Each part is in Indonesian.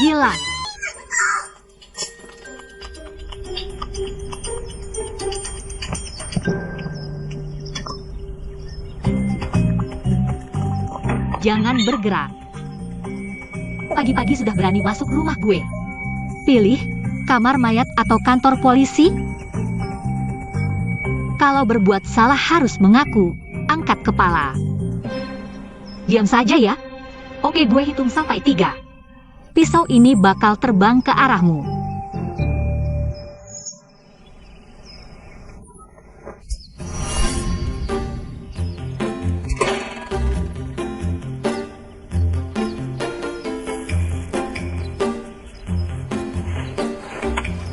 Gila. Jangan bergerak. Pagi-pagi sudah berani masuk rumah gue. Pilih kamar mayat atau kantor polisi. Kalau berbuat salah harus mengaku. Angkat kepala. Diam saja ya. Oke, gue hitung sampai 3. Pisau ini bakal terbang ke arahmu.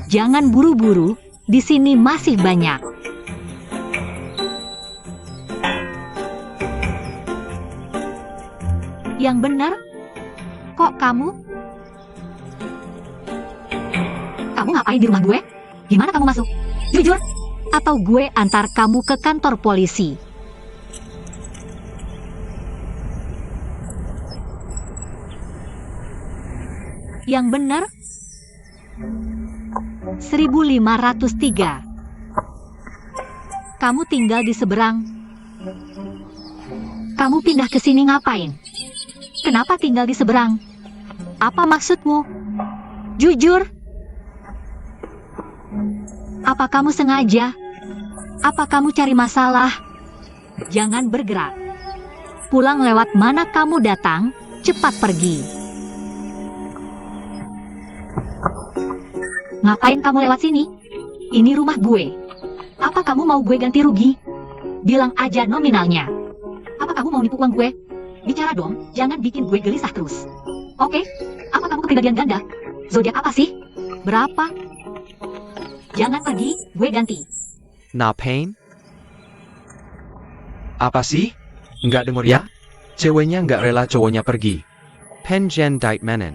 Jangan buru-buru, di sini masih banyak. Yang benar? Kok kamu? Kamu ngapain di rumah gue? Gimana kamu masuk? Jujur? Atau gue antar kamu ke kantor polisi? Yang benar? 1503. Kamu tinggal di seberang. Kamu pindah ke sini ngapain? Kenapa tinggal di seberang? Apa maksudmu? Jujur? Apa kamu sengaja? Apa kamu cari masalah? Jangan bergerak. Pulang lewat mana kamu datang, cepat pergi. Ngapain kamu lewat sini? Ini rumah gue. Apa kamu mau gue ganti rugi? Bilang aja nominalnya. Apa kamu mau nipu uang gue? Bicara dong, jangan bikin gue gelisah terus. Oke? Apa kamu kepribadian ganda? Zodiak apa sih? Berapa? Jangan pergi, gue ganti. Ngapain? Apa sih? Nggak denger ya? Ceweknya nggak rela cowoknya pergi. Penjen dait menen.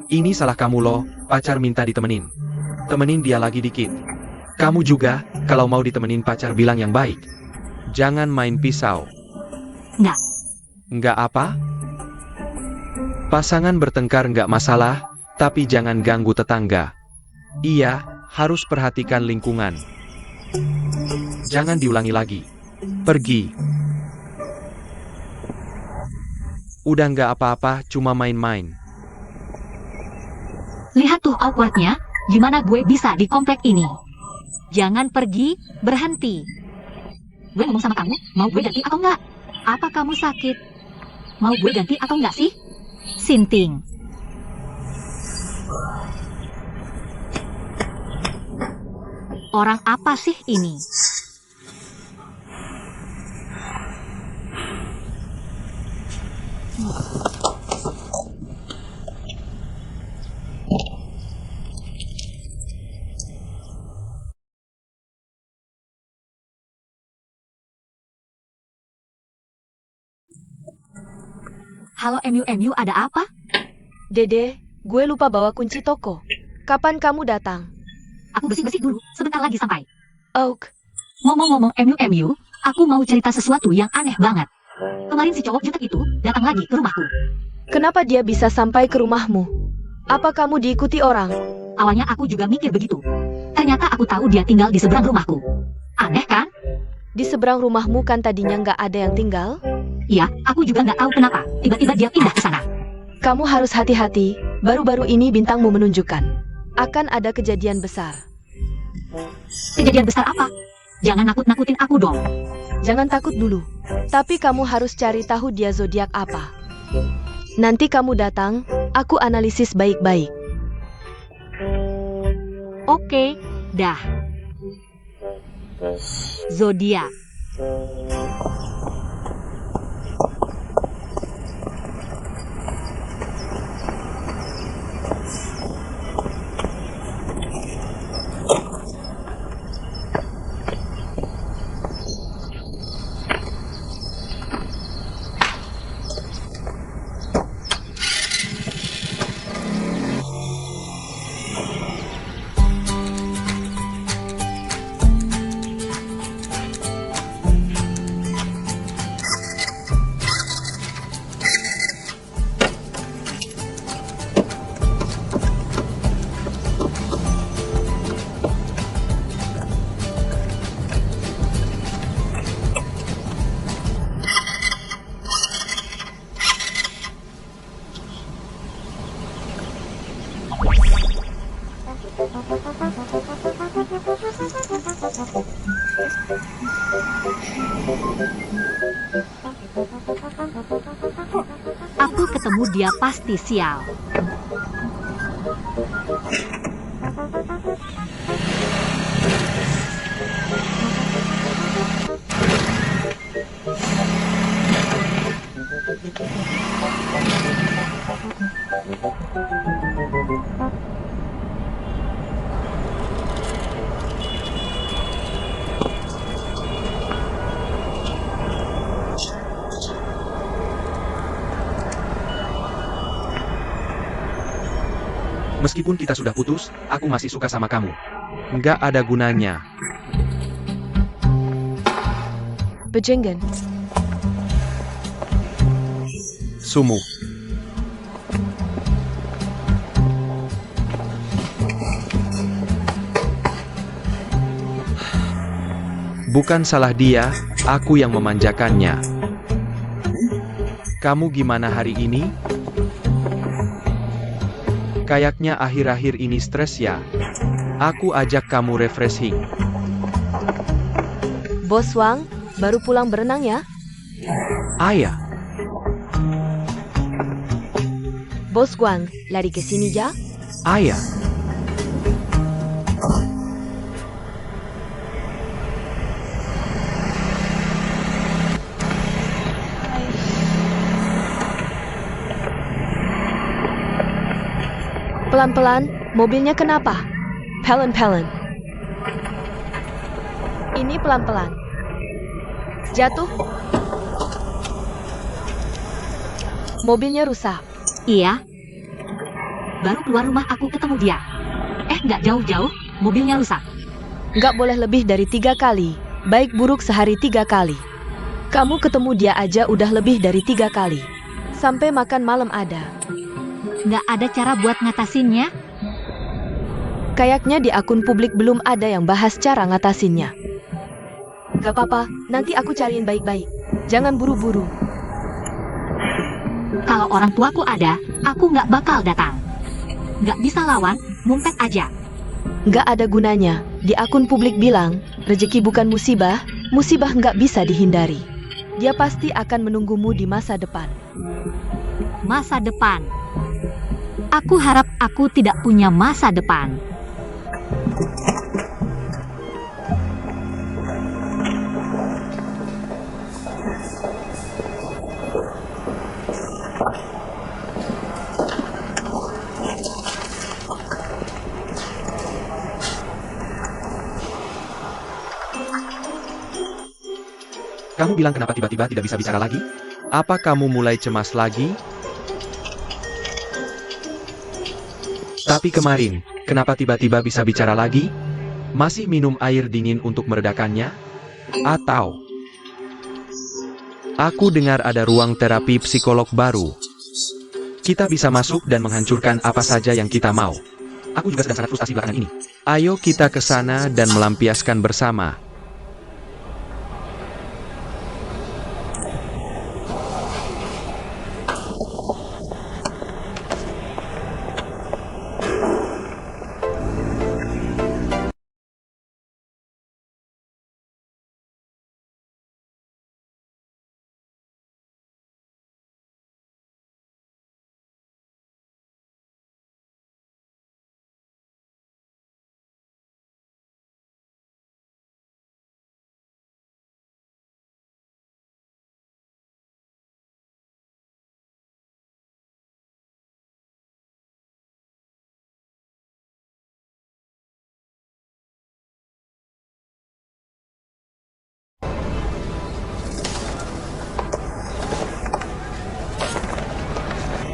Ini salah kamu loh, pacar minta ditemenin. Temenin dia lagi dikit. Kamu juga, kalau mau ditemenin pacar bilang yang baik. Jangan main pisau. Nggak. Nggak apa? Pasangan bertengkar nggak masalah, tapi jangan ganggu tetangga. Iya, harus perhatikan lingkungan. Jangan diulangi lagi. Pergi. Udah nggak apa-apa, cuma main-main. Lihat tuh awkwardnya, gimana gue bisa di komplek ini? Jangan pergi, berhenti. Gue ngomong sama kamu, mau gue ganti atau enggak? Apa kamu sakit? Mau gue ganti atau enggak sih? Sinting. Orang apa sih ini? Halo MU, ada apa? Dede, gue lupa bawa kunci toko. Kapan kamu datang? Aku bersih-bersih dulu, sebentar lagi sampai. Oak. Ngomong-ngomong MU, aku mau cerita sesuatu yang aneh banget. Kemarin si cowok jutek itu datang lagi ke rumahku. Kenapa dia bisa sampai ke rumahmu? Apa kamu diikuti orang? Awalnya aku juga mikir begitu. Ternyata aku tahu dia tinggal di seberang rumahku. Aneh kan? Di seberang rumahmu kan tadinya nggak ada yang tinggal? Iya, aku juga nggak tahu kenapa. Tiba-tiba dia pindah ke sana. Kamu harus hati-hati. Baru-baru ini bintangmu menunjukkan akan ada kejadian besar. Kejadian besar apa? Jangan nakut-nakutin aku dong. Jangan takut dulu. Tapi kamu harus cari tahu dia zodiak apa. Nanti kamu datang, aku analisis baik-baik. Oke, dah. Zodiak. ketemu dia pasti sial. Meskipun kita sudah putus, aku masih suka sama kamu. Nggak ada gunanya. Bajingan. Sumu. Bukan salah dia, aku yang memanjakannya. Kamu gimana hari ini? Kayaknya akhir-akhir ini stres ya. Aku ajak kamu refreshing. Bos Wang, baru pulang berenang ya? Ayah, Bos Wang, lari ke sini ya? ayah. Pelan-pelan, mobilnya kenapa? Pelan-pelan. Ini pelan-pelan. Jatuh. Mobilnya rusak. Iya. Baru keluar rumah aku ketemu dia. Nggak jauh-jauh, mobilnya rusak. Nggak boleh lebih dari 3 kali. Baik buruk sehari 3 kali. Kamu ketemu dia aja udah lebih dari 3 kali. Sampai makan malam ada. Nggak ada cara buat ngatasinnya. Kayaknya di akun publik belum ada yang bahas cara ngatasinnya. Gak apa-apa, nanti aku cariin baik-baik. Jangan buru-buru. Kalau orang tuaku ada, aku nggak bakal datang. Nggak bisa lawan, ngumpet aja. Nggak ada gunanya. Di akun publik bilang, rezeki bukan musibah, musibah nggak bisa dihindari. Dia pasti akan menunggumu di masa depan. Masa depan. Aku harap aku tidak punya masa depan. Kamu bilang kenapa tiba-tiba tidak bisa bicara lagi? Apa kamu mulai cemas lagi? Tapi kemarin, kenapa tiba-tiba bisa bicara lagi? Masih minum air dingin untuk meredakannya? Atau aku dengar ada ruang terapi psikolog baru. Kita bisa masuk dan menghancurkan apa saja yang kita mau. Aku juga sedang sangat frustasi belakangan ini. Ayo kita ke sana dan melampiaskan bersama.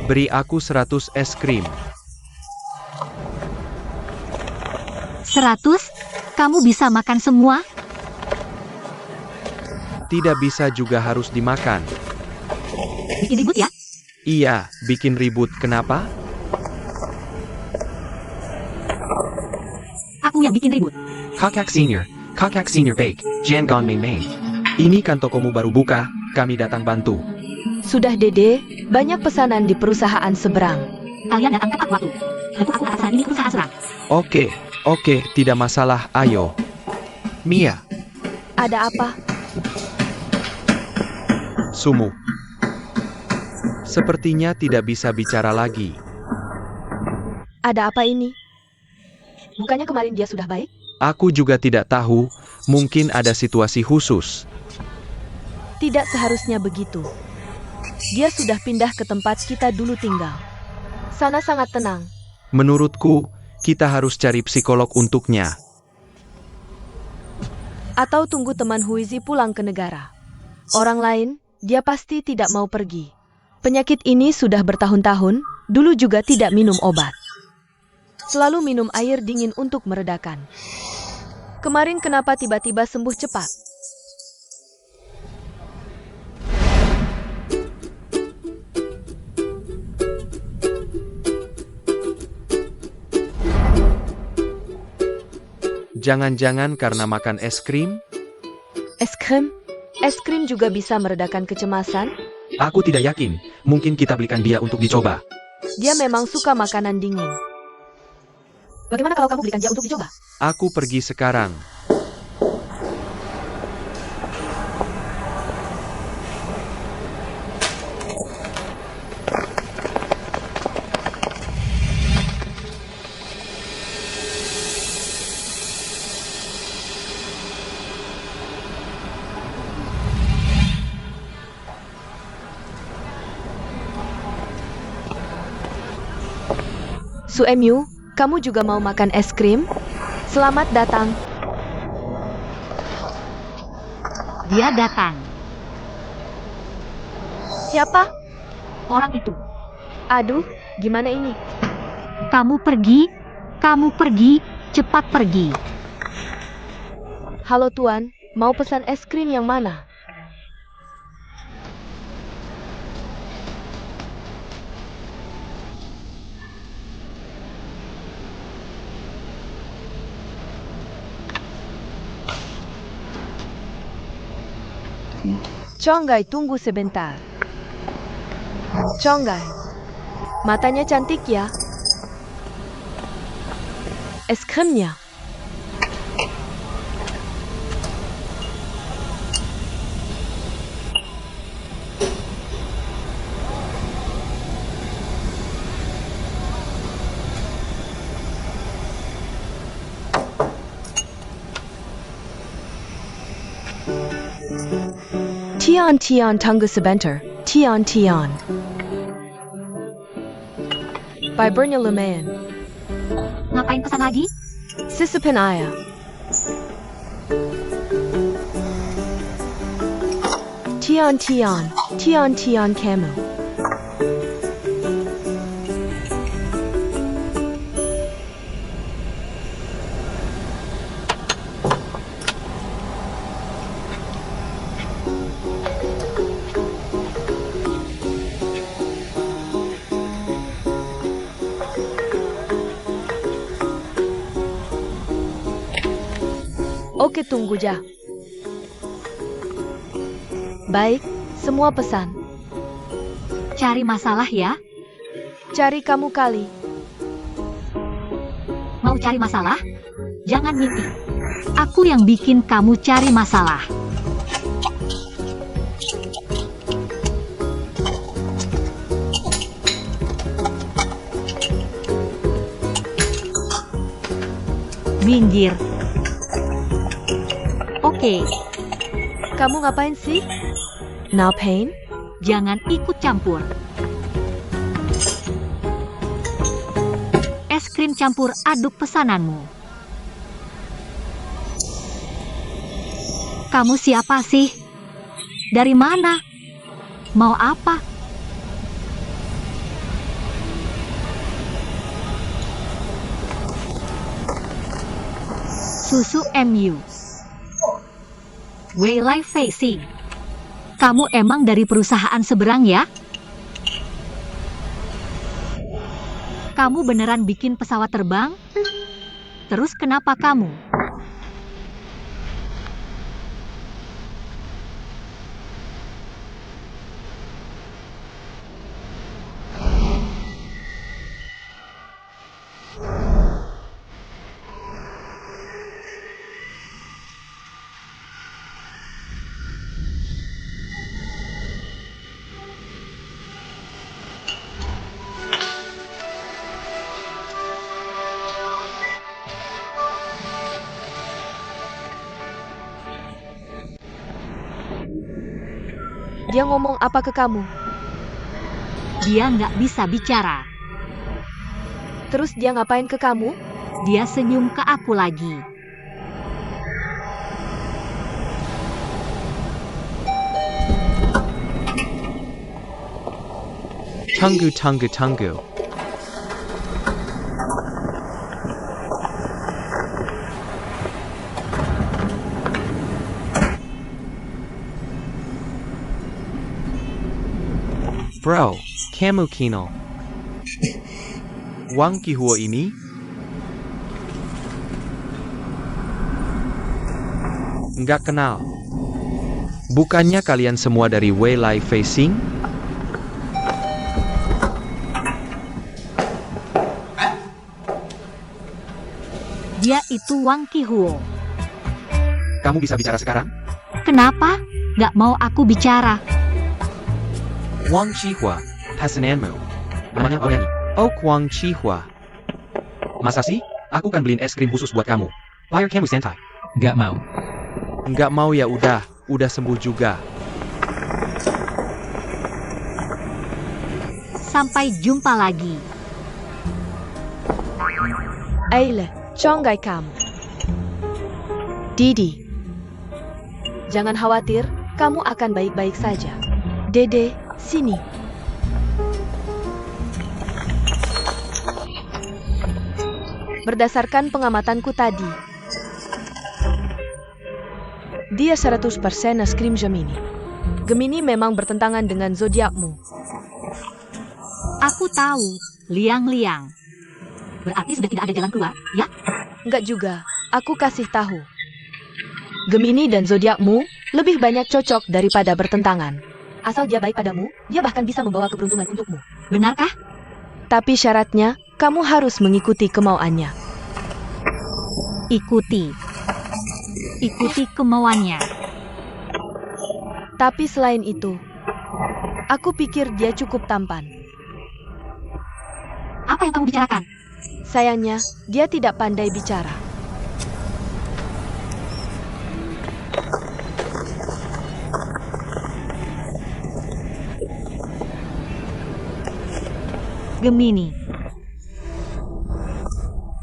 Beri aku 100 es krim. 100? Kamu bisa makan semua? Tidak bisa juga harus dimakan. Bikin ribut ya? Iya, bikin ribut. Kenapa? Aku yang bikin ribut. Kakak Senior Bake, Jangan Main. Ini kan tokomu baru buka, kami datang bantu. Sudah Dede, banyak pesanan di perusahaan seberang. Kalian datang tepat waktu. Tentu aku atasan ini perusahaan serang. Oke, tidak masalah, ayo. Mia, Ada apa? Sumu. Sepertinya tidak bisa bicara lagi. Ada apa ini? Bukannya kemarin dia sudah baik? Aku juga tidak tahu, mungkin ada situasi khusus. Tidak seharusnya begitu. Dia sudah pindah ke tempat kita dulu tinggal. Sana sangat tenang. Menurutku, kita harus cari psikolog untuknya. Atau tunggu teman Huizi pulang ke negara. Orang lain, dia pasti tidak mau pergi. Penyakit ini sudah bertahun-tahun, dulu juga tidak minum obat. Selalu minum air dingin untuk meredakan. Kemarin kenapa tiba-tiba sembuh cepat? Jangan-jangan karena makan es krim? Es krim? Es krim juga bisa meredakan kecemasan? Aku tidak yakin, mungkin kita belikan dia untuk dicoba. Dia memang suka makanan dingin. Bagaimana kalau kamu belikan dia untuk dicoba? Aku pergi sekarang. Suemyu, kamu juga mau makan es krim? Selamat datang. Dia datang. Siapa? Orang itu. Aduh, gimana ini? Kamu pergi, cepat pergi. Halo Tuan, mau pesan es krim yang mana? Chonggai, tunggu sebentar. Chonggai, matanya cantik ya. Es krimnya. Tian tunggu sebentar. Tian. By Bernya Lumayan. Ngapain pesan lagi? Sisipin Aya. Tian kamu. Oke, tunggu ja. Baik, semua pesan. Cari masalah ya? Cari kamu kali. Mau cari masalah? Jangan mimpi. Aku yang bikin kamu cari masalah. Minggir. Oke, Kamu ngapain sih? Now pain? jangan ikut campur. Es krim campur aduk pesananmu. Kamu siapa sih? Dari mana? Mau apa? Susu MU. Waylay Facing. Kamu emang dari perusahaan seberang ya? Kamu beneran bikin pesawat terbang? Terus kenapa kamu? Dia ngomong apa ke kamu? Dia nggak bisa bicara. Terus dia ngapain ke kamu? Dia senyum ke aku lagi. Tunggu, tunggu, tunggu. Bro, kamu kino. Wang Kihuo ini? Nggak kenal. Bukannya kalian semua dari Wei Lai Facing? Dia itu Wang Kihuo. Kamu bisa bicara sekarang? Kenapa? Nggak mau aku bicara. Wang Qihua, pasananmu. Namanya orang ini. Oh, Wang Qihua. Masa sih? Aku kan beliin es krim khusus buat kamu. Player kamu sentai. Nggak mau. Nggak mau ya udah sembuh juga. Sampai jumpa lagi. Aile, Chonggai kamu. Didi. Jangan khawatir, kamu akan baik-baik saja. Dede, sini. Berdasarkan pengamatanku tadi, dia 100% es krim Gemini. Gemini memang bertentangan dengan zodiakmu. Aku tahu, liang-liang. Berarti sudah tidak ada jalan keluar, ya? Enggak juga, aku kasih tahu. Gemini dan zodiakmu lebih banyak cocok daripada bertentangan. Asal dia baik padamu, dia bahkan bisa membawa keberuntungan untukmu. Benarkah? Tapi syaratnya, kamu harus mengikuti kemauannya. Ikuti. Ikuti kemauannya. Tapi selain itu, aku pikir dia cukup tampan. Apa yang kamu bicarakan? Sayangnya, dia tidak pandai bicara. Gemini.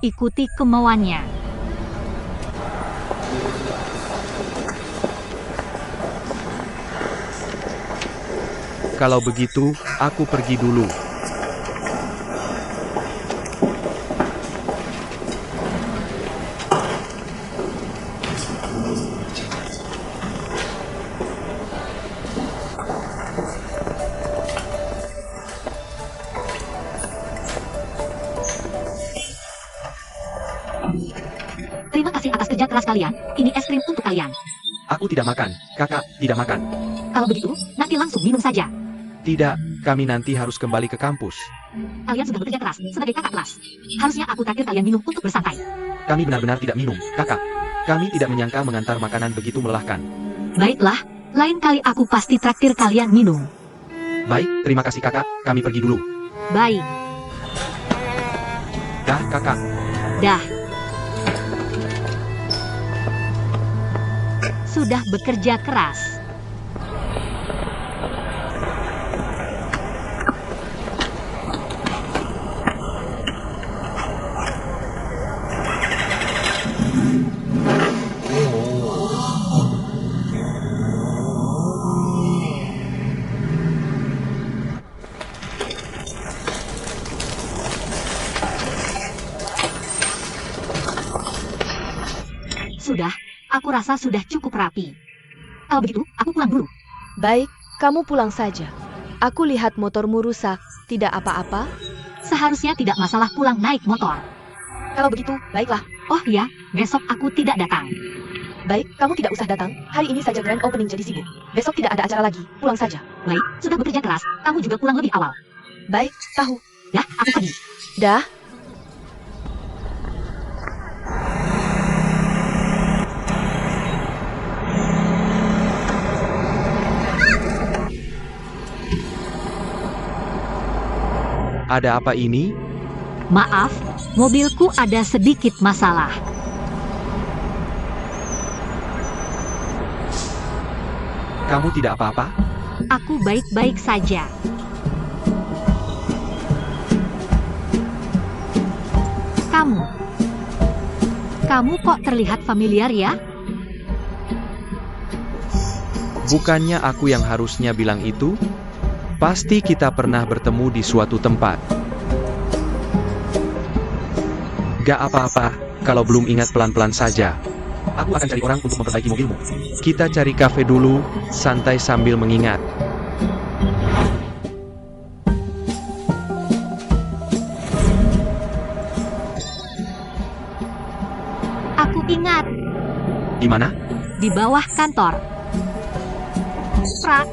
Ikuti kemauannya. Kalau begitu, aku pergi dulu. Terima kasih atas kerja keras kalian. Ini es krim untuk kalian. Aku tidak makan, kakak, tidak makan. Kalau begitu, nanti langsung minum saja. Tidak, kami nanti harus kembali ke kampus. Kalian sudah bekerja keras sebagai kakak kelas. Harusnya aku traktir kalian minum untuk bersantai. Kami benar-benar tidak minum, kakak. Kami tidak menyangka mengantar makanan begitu melelahkan. Baiklah, lain kali aku pasti traktir kalian minum. Baik, terima kasih kakak, kami pergi dulu. Baik, Dah, kakak. dah. Sudah bekerja keras. Sudah, aku rasa sudah cukup rapi. Kalau begitu, aku pulang dulu. Baik, kamu pulang saja. Aku lihat motormu rusak, tidak apa-apa? Seharusnya tidak masalah pulang naik motor. Kalau begitu, baiklah. Oh ya, besok aku tidak datang. Baik, kamu tidak usah datang. Hari ini saja grand opening jadi sibuk. Besok tidak ada acara lagi, pulang saja. Baik, sudah bekerja keras, kamu juga pulang lebih awal. Baik, tahu. Dah, aku pergi. Dah. Ada apa ini? Maaf, mobilku ada sedikit masalah. Kamu tidak apa-apa? Aku baik-baik saja. Kamu kok terlihat familiar ya? Bukannya aku yang harusnya bilang itu? Pasti kita pernah bertemu di suatu tempat. Gak apa-apa, kalau belum ingat pelan-pelan saja. Aku akan cari orang untuk memperbaiki mobilmu. Kita cari kafe dulu, santai sambil mengingat. Aku ingat, Di mana? di bawah kantor. Prak.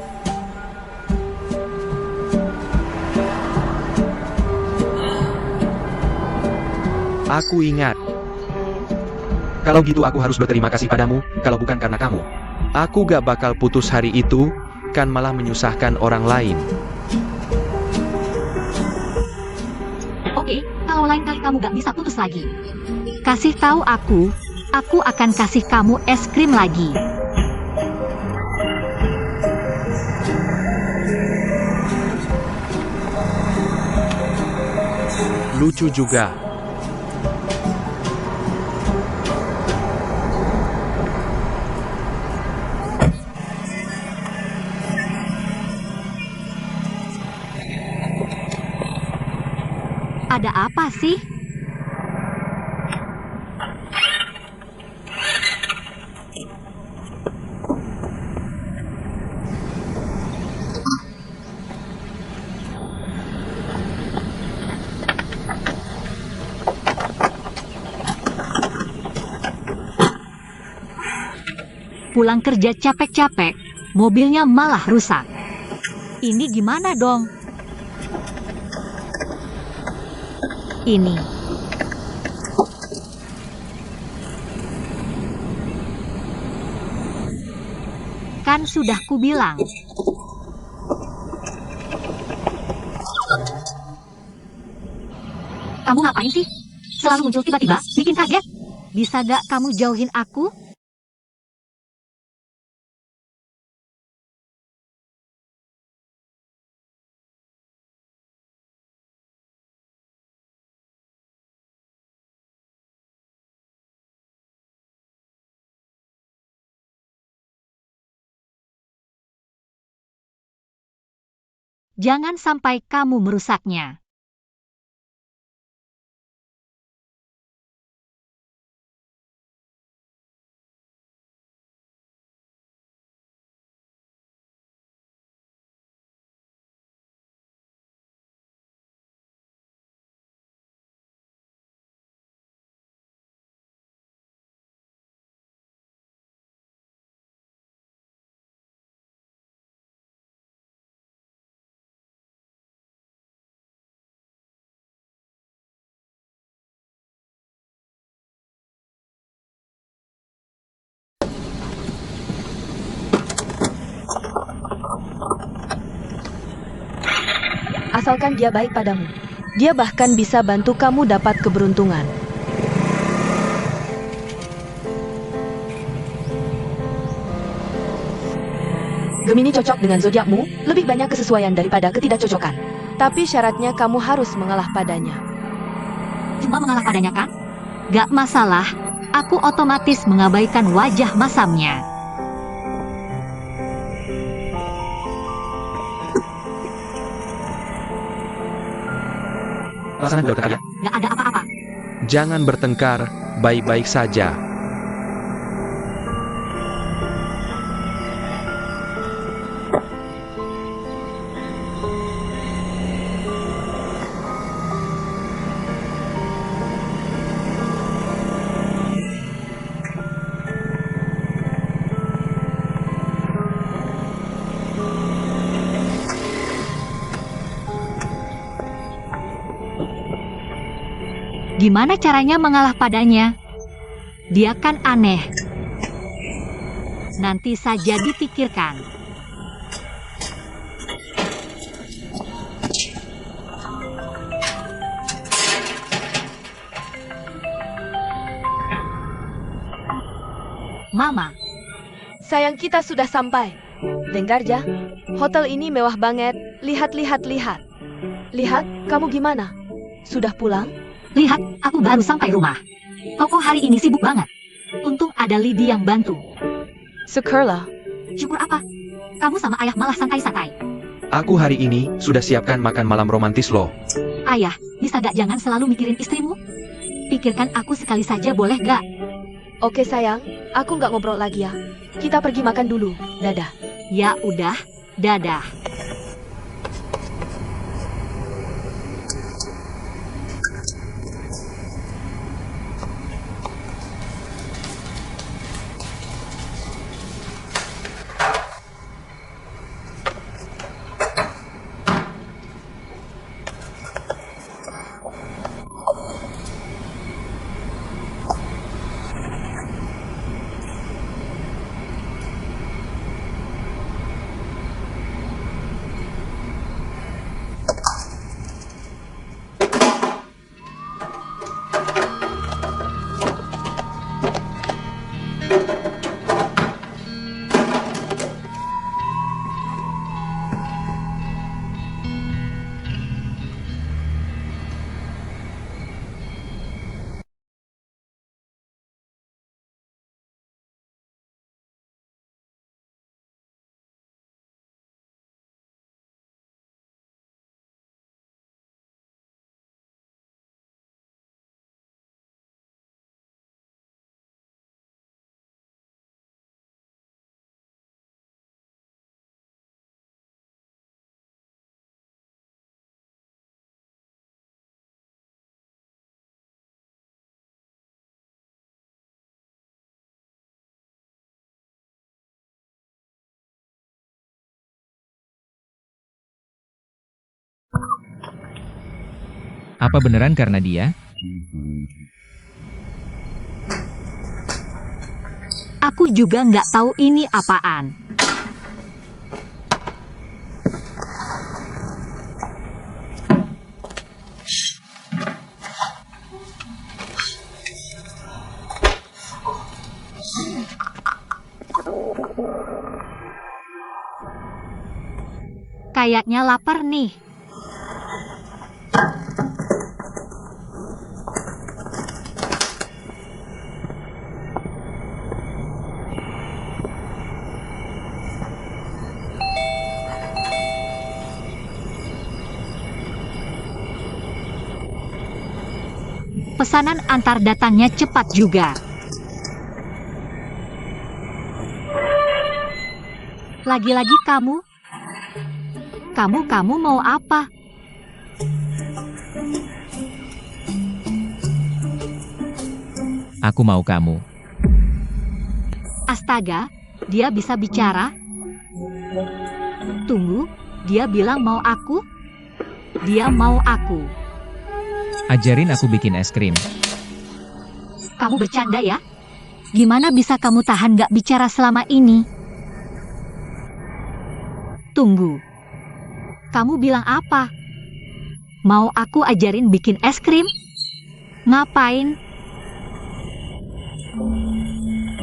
Aku ingat. Kalau gitu aku harus berterima kasih padamu, kalau bukan karena kamu. Aku gak bakal putus hari itu, kan malah menyusahkan orang lain. Oke, kalau lain kali kamu gak bisa putus lagi. Kasih tahu aku akan kasih kamu es krim lagi. Lucu juga. Ada apa sih? Pulang kerja capek-capek, mobilnya malah rusak. Ini gimana dong? Ini. Kan sudah kubilang. Kamu ngapain sih? Selalu muncul tiba-tiba, bikin kaget. Bisa gak kamu jauhin aku? Jangan sampai kamu merusaknya. Asalkan dia baik padamu. Dia bahkan bisa bantu kamu dapat keberuntungan. Gemini cocok dengan zodiakmu, lebih banyak kesesuaian daripada ketidakcocokan. Tapi syaratnya kamu harus mengalah padanya. Cuma mengalah padanya kan? Gak masalah, aku otomatis mengabaikan wajah masamnya. Pasangan udah bertengkar ya? Gak ada apa-apa. Jangan bertengkar, baik-baik saja. Gimana caranya mengalah padanya? Dia kan aneh. Nanti saja dipikirkan. Mama, Sayang, kita sudah sampai. Dengar, Ja. Hotel ini mewah banget. Lihat, lihat, lihat. Lihat, kamu gimana? Sudah pulang? Lihat, aku baru sampai rumah. Toko hari ini sibuk banget. Untung ada Lidi yang bantu. Syukurlah. Syukur apa? Kamu sama ayah malah santai-santai. Aku hari ini sudah siapkan makan malam romantis loh. Ayah, bisa gak jangan selalu mikirin istrimu? Pikirkan aku sekali saja boleh gak? Oke sayang, aku nggak ngobrol lagi ya. Kita pergi makan dulu. Dadah. Ya udah, dadah. Apa beneran karena dia? Aku juga nggak tahu ini apaan. Kayaknya lapar nih. Pesanan antar datangnya cepat juga. Lagi-lagi kamu? Kamu mau apa? Aku mau kamu. Astaga, dia bisa bicara? Tunggu, dia bilang mau aku? Dia mau aku. Ajarin aku bikin es krim. Kamu bercanda ya? Gimana bisa kamu tahan gak bicara selama ini? Tunggu. Kamu bilang apa? Mau aku ajarin bikin es krim? Ngapain?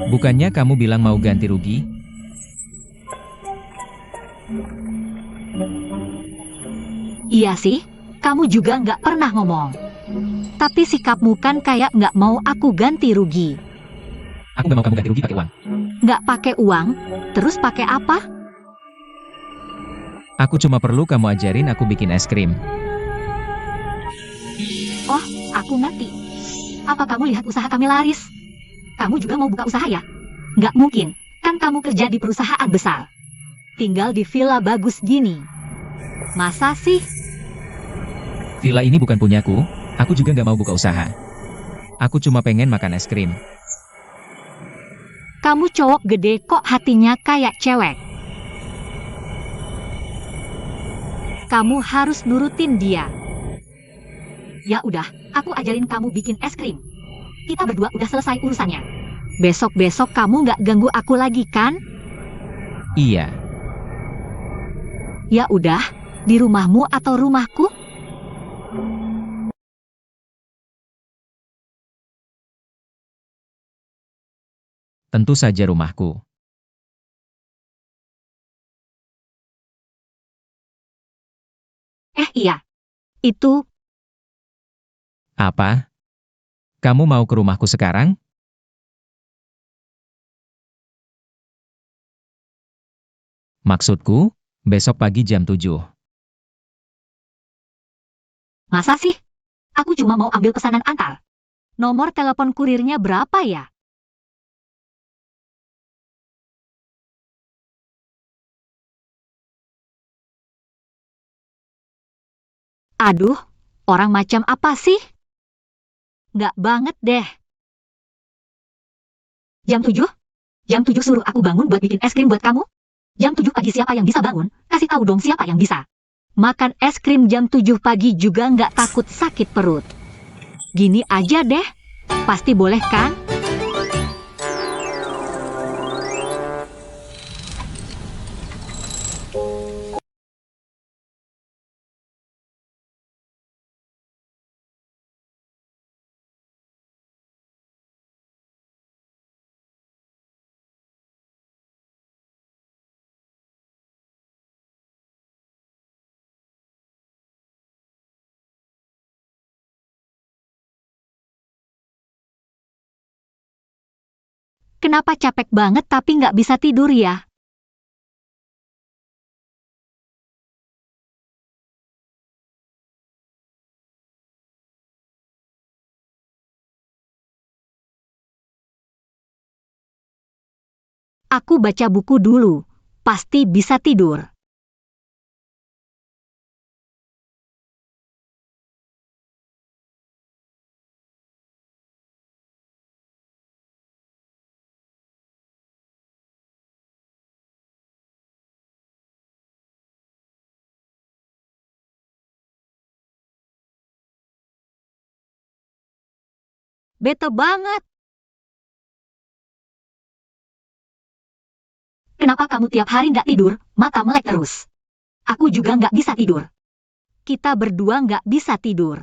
Bukannya kamu bilang mau ganti rugi? Iya sih, kamu juga nggak pernah ngomong. Tapi sikapmu kan kayak nggak mau aku ganti rugi. Aku gak mau kamu ganti rugi pakai uang. Nggak pakai uang, terus pakai apa? Aku cuma perlu kamu ajarin aku bikin es krim. Oh, aku ngerti. Apa kamu lihat usaha kami laris? Kamu juga mau buka usaha ya? Nggak mungkin, kan kamu kerja di perusahaan besar. Tinggal di villa bagus gini. Masa sih? Villa ini bukan punyaku, aku juga gak mau buka usaha. Aku cuma pengen makan es krim. Kamu cowok gede kok hatinya kayak cewek. Kamu harus nurutin dia. Ya udah, aku ajarin kamu bikin es krim. Kita berdua udah selesai urusannya. Besok-besok kamu nggak ganggu aku lagi kan? Iya. Ya udah, di rumahmu atau rumahku? Tentu saja rumahku. iya. Itu, Apa? Kamu mau ke rumahku sekarang? Maksudku, besok pagi jam 7. masa sih? Aku cuma mau ambil pesanan antar. Nomor telepon kurirnya berapa ya? Aduh, orang macam apa sih? Nggak banget deh. Jam 7? Jam 7 suruh aku bangun buat bikin es krim buat kamu? Jam 7 pagi siapa yang bisa bangun? Kasih tahu dong siapa yang bisa. Makan es krim jam 7 pagi juga nggak takut sakit perut. Gini aja deh. Pasti boleh kan? Kenapa capek banget tapi nggak bisa tidur ya? Aku baca buku dulu. Pasti bisa tidur. Bete banget. Kenapa kamu tiap hari nggak tidur? Mata melek terus. Aku juga nggak bisa tidur. Kita berdua nggak bisa tidur.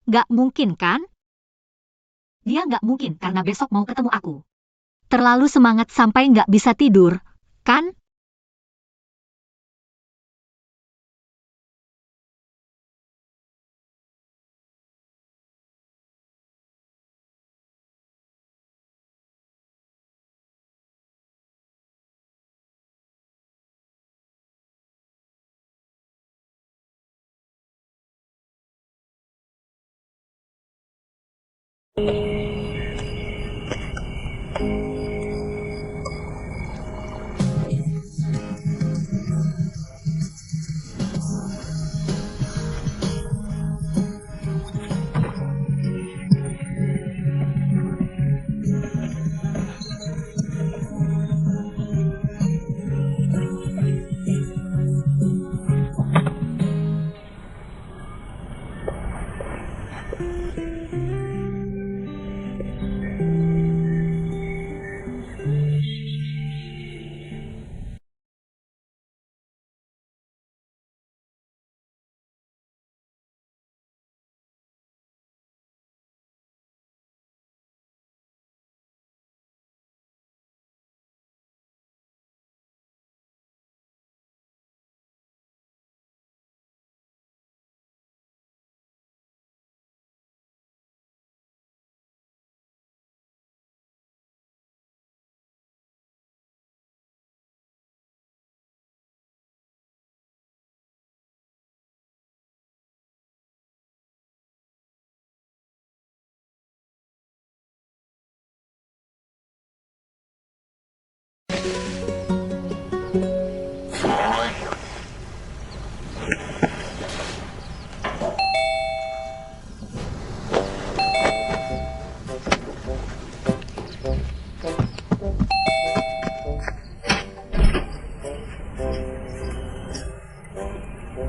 Nggak mungkin kan? Dia nggak mungkin karena besok mau ketemu aku. Terlalu semangat sampai nggak bisa tidur, kan?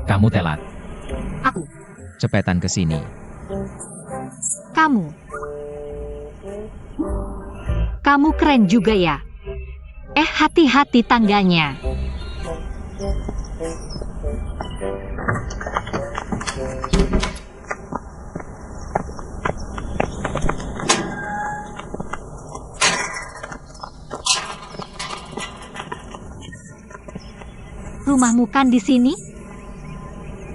Kamu telat. Aku, Cepetan ke sini. kamu. Kamu keren juga ya. Hati-hati tangganya. Rumahmu kan di sini?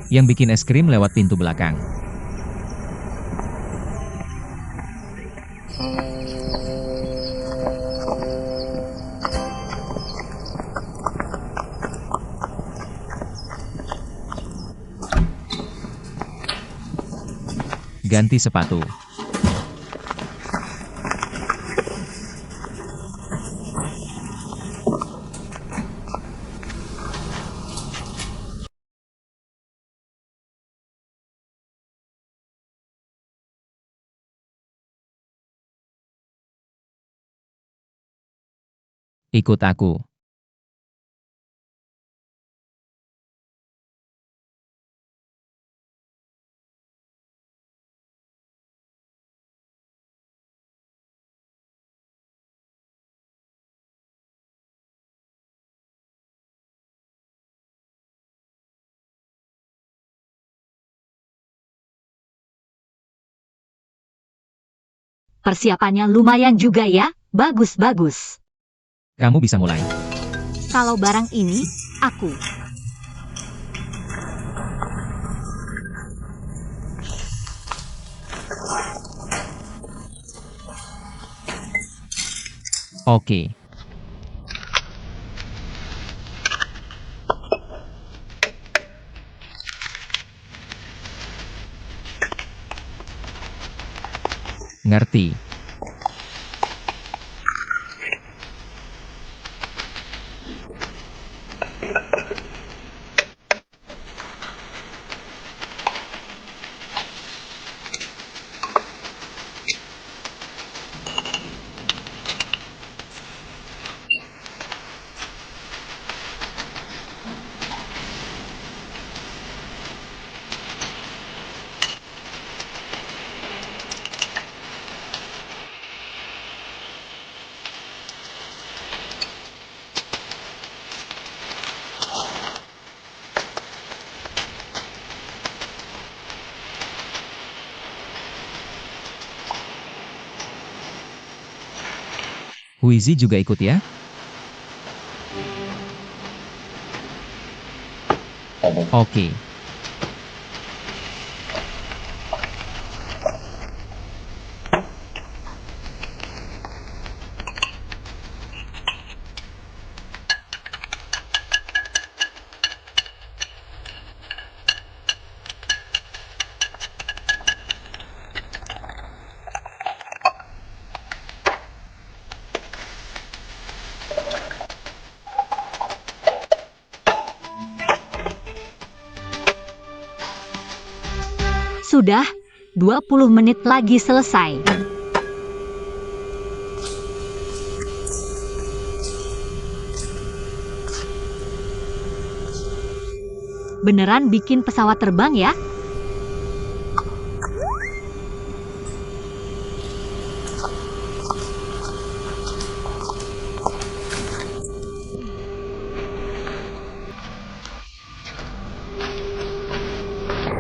Yang bikin es krim lewat pintu belakang. Ganti sepatu. Ikut aku. Persiapannya lumayan juga ya, bagus-bagus. Kamu bisa mulai. Kalau barang ini, aku. Oke. Ngerti. Huizi juga ikut ya? Oke. Sudah, 20 menit lagi selesai. Beneran bikin pesawat terbang ya?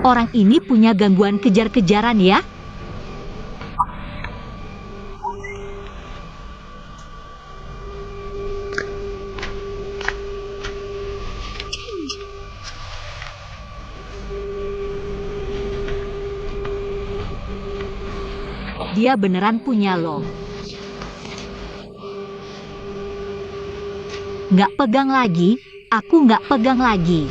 Orang ini punya gangguan kejar-kejaran ya? Dia beneran punya loh. Nggak pegang lagi, aku nggak pegang lagi.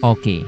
Oke.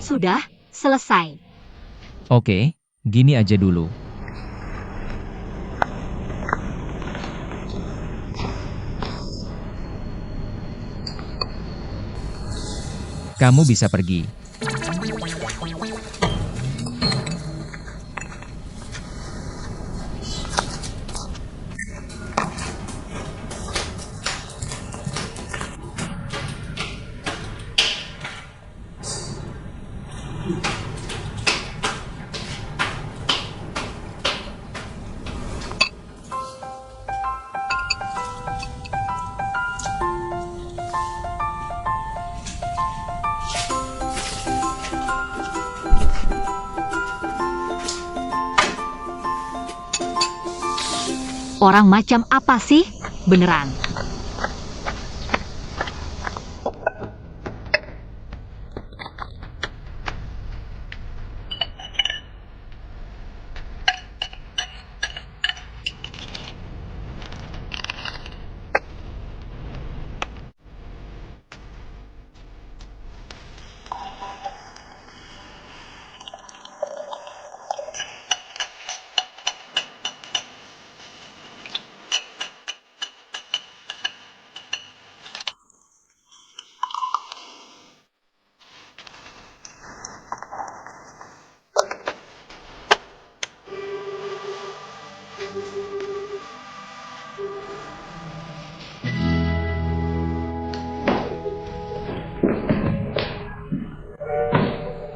Sudah, selesai. Oke, gini aja dulu. Kamu bisa pergi. Orang macam apa sih? Beneran.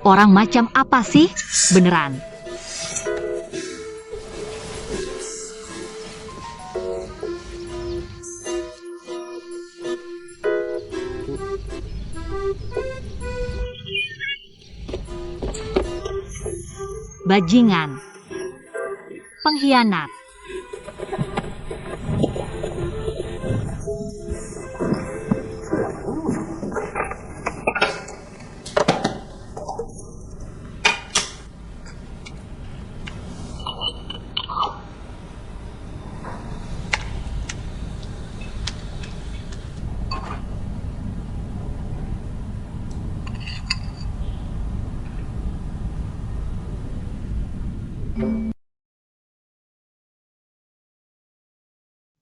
Orang macam apa sih? Beneran. Bajingan. Pengkhianat.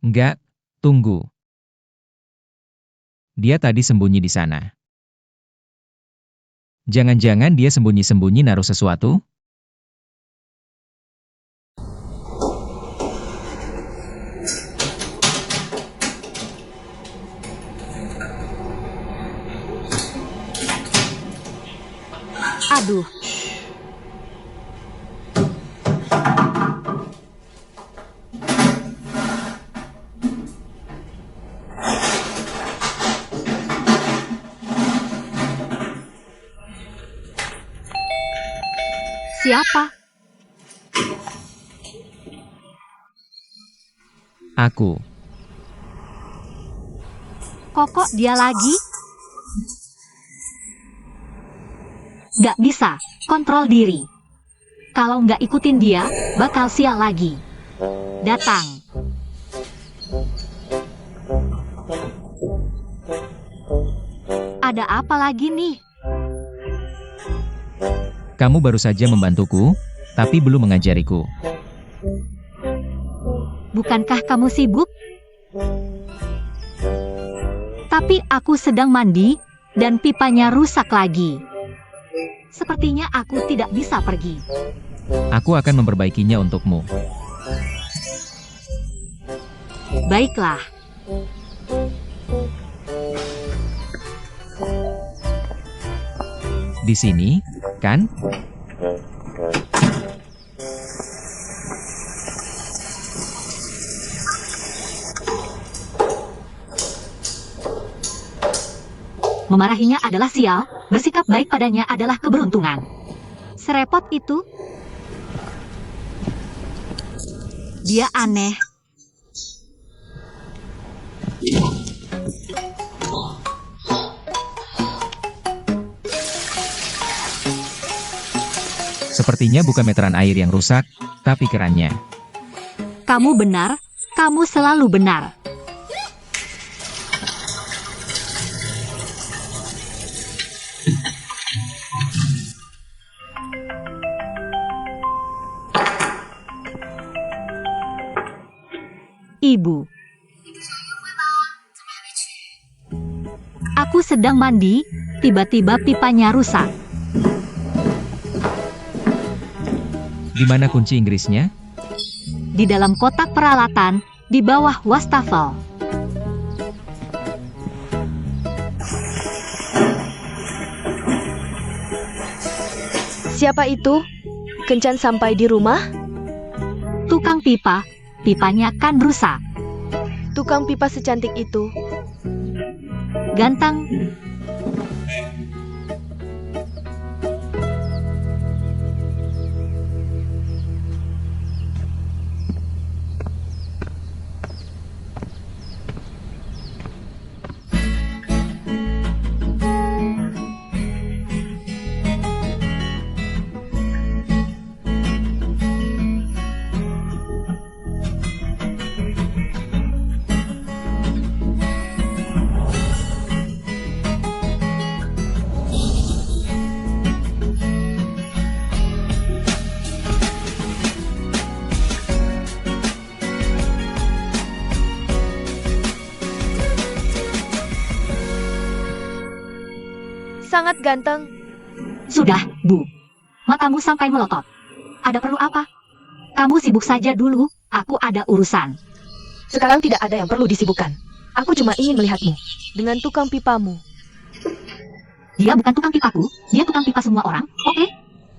Enggak, tunggu. Dia tadi sembunyi di sana. Jangan-jangan dia sembunyi-sembunyi naruh sesuatu? Aduh. Siapa? Aku. Kok dia lagi? Gak bisa, kontrol diri. Kalau nggak ikutin dia, bakal sial lagi. Datang. Ada apa lagi nih? Kamu baru saja membantuku, tapi belum mengajariku. Bukankah kamu sibuk? Tapi aku sedang mandi, dan pipanya rusak lagi. Sepertinya aku tidak bisa pergi. Aku akan memperbaikinya untukmu. Baiklah. Di sini, kan? Memarahinya adalah sial, bersikap baik padanya adalah keberuntungan. Serepot itu. Dia aneh. Sepertinya bukan meteran air yang rusak, tapi kerannya. Kamu benar, kamu selalu benar. Ibu. Aku sedang mandi, tiba-tiba pipanya rusak. Di mana kunci Inggrisnya? Di dalam kotak peralatan, di bawah wastafel. Siapa itu? Kencan sampai di rumah? Tukang pipa, pipanya kan rusak. Tukang pipa secantik itu. Ganteng. Sangat ganteng. Sudah, Bu. Matamu sampai melotot. Ada perlu apa? Kamu sibuk saja dulu, aku ada urusan. Sekarang tidak ada yang perlu disibukkan. Aku cuma ingin melihatmu dengan tukang pipamu. Dia bukan tukang pipaku, dia tukang pipa semua orang, oke?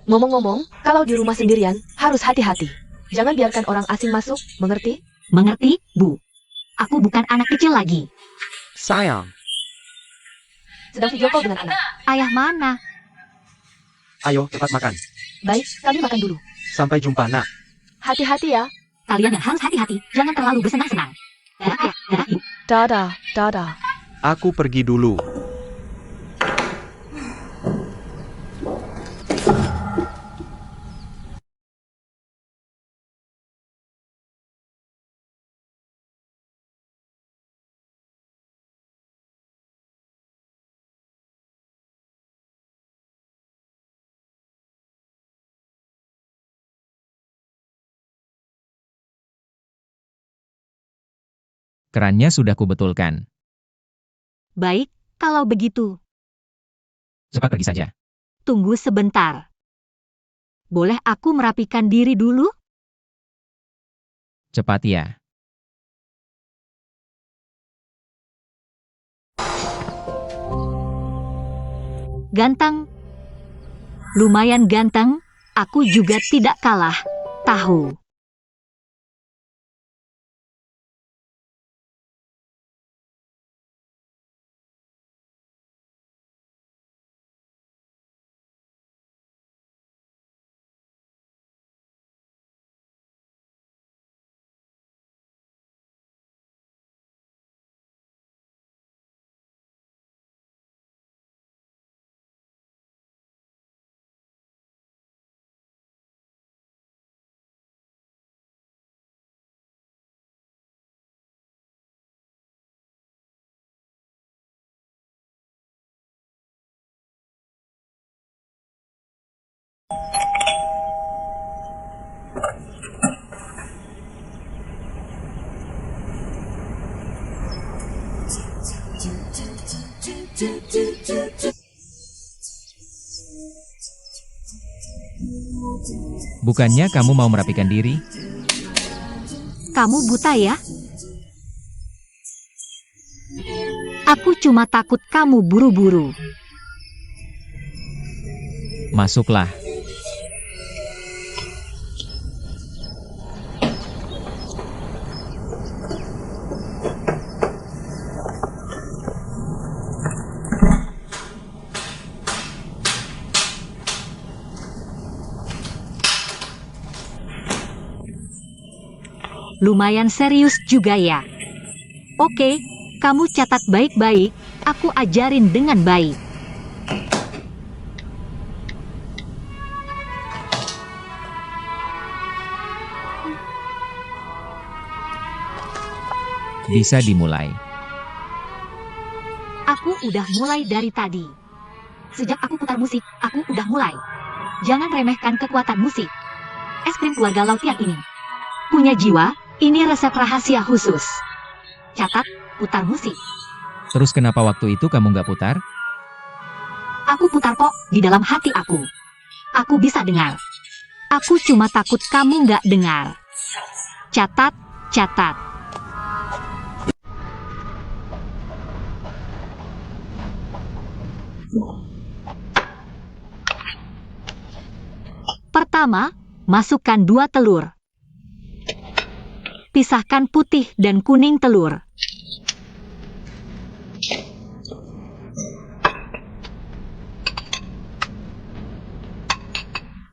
Ngomong-ngomong, kalau di rumah sendirian, harus hati-hati. Jangan biarkan orang asing masuk, mengerti? Mengerti, Bu? Aku bukan anak kecil lagi. Sayang, Sedang video call dengan anak. Ayah mana? ayo cepat makan. Baik, kami makan dulu. Sampai jumpa, Nak. Hati-hati ya. Kalian yang harus hati-hati, jangan terlalu bersenang-senang. Dadah ayah, dadah ibu. Dadah, dadah. Aku pergi dulu. Kerannya sudah kubetulkan. Baik, kalau begitu, Cepat pergi saja. tunggu sebentar. Boleh aku merapikan diri dulu? Cepat ya. Ganteng. Lumayan ganteng, aku juga tidak kalah. Tahu. Bukannya kamu mau merapikan diri? Kamu buta ya? Aku cuma takut kamu buru-buru. Masuklah. Lumayan serius juga ya. Oke, kamu catat baik-baik, aku ajarin dengan baik. Bisa dimulai. Aku udah mulai dari tadi. Sejak aku putar musik, aku udah mulai. Jangan remehkan kekuatan musik. Es krim keluarga Lautian ini punya jiwa, Ini resep rahasia khusus. Catat, putar musik. Terus kenapa waktu itu kamu nggak putar? Aku putar kok, di dalam hati aku. Aku bisa dengar. Aku cuma takut kamu nggak dengar. Catat, catat. Pertama, masukkan 2 telur. Pisahkan putih dan kuning telur.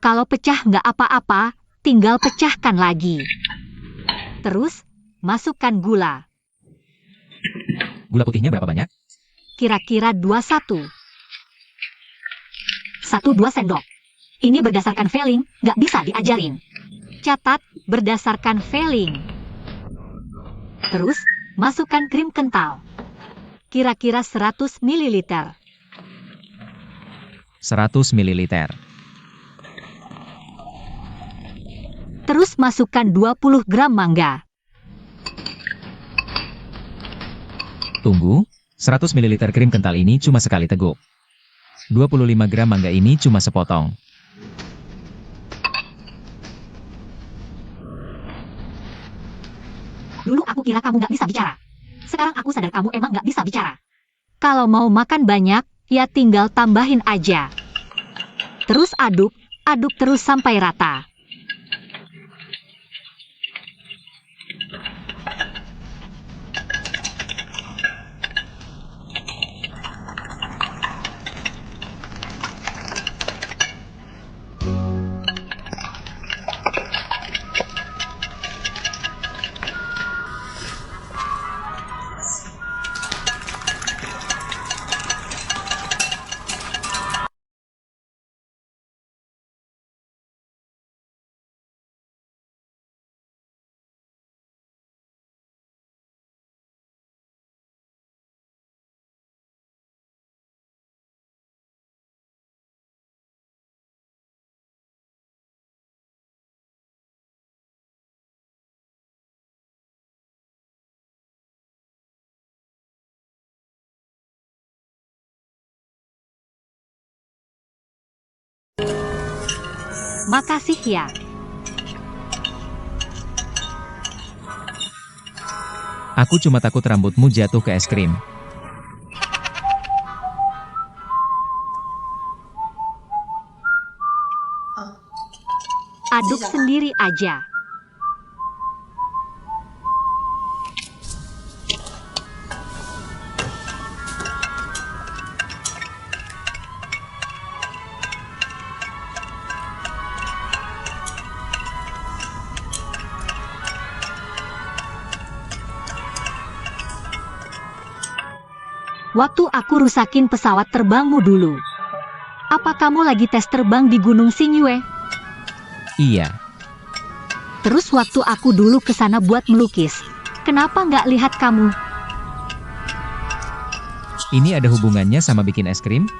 Kalau pecah nggak apa-apa, tinggal pecahkan lagi. Terus, masukkan gula. Gula putihnya berapa banyak? Kira-kira 21. 1-2 sendok. Ini berdasarkan feeling, nggak bisa diajarin. Catat, berdasarkan feeling. Terus, masukkan krim kental. Kira-kira 100 ml. 100 ml. Terus masukkan 20 gram mangga. Tunggu, 100 ml krim kental ini cuma sekali teguk. 25 gram mangga ini cuma sepotong. Dulu aku kira kamu nggak bisa bicara. Sekarang aku sadar kamu emang nggak bisa bicara. Kalau mau makan banyak, ya tinggal tambahin aja. Terus aduk, aduk terus sampai rata. Makasih ya. Aku cuma takut rambutmu jatuh ke es krim. Aduk sendiri aja. Waktu aku rusakin pesawat terbangmu dulu. Apa kamu lagi tes terbang di Gunung Sinyue? Iya, Terus waktu aku dulu ke sana buat melukis, kenapa nggak lihat kamu? ini ada hubungannya sama bikin es krim?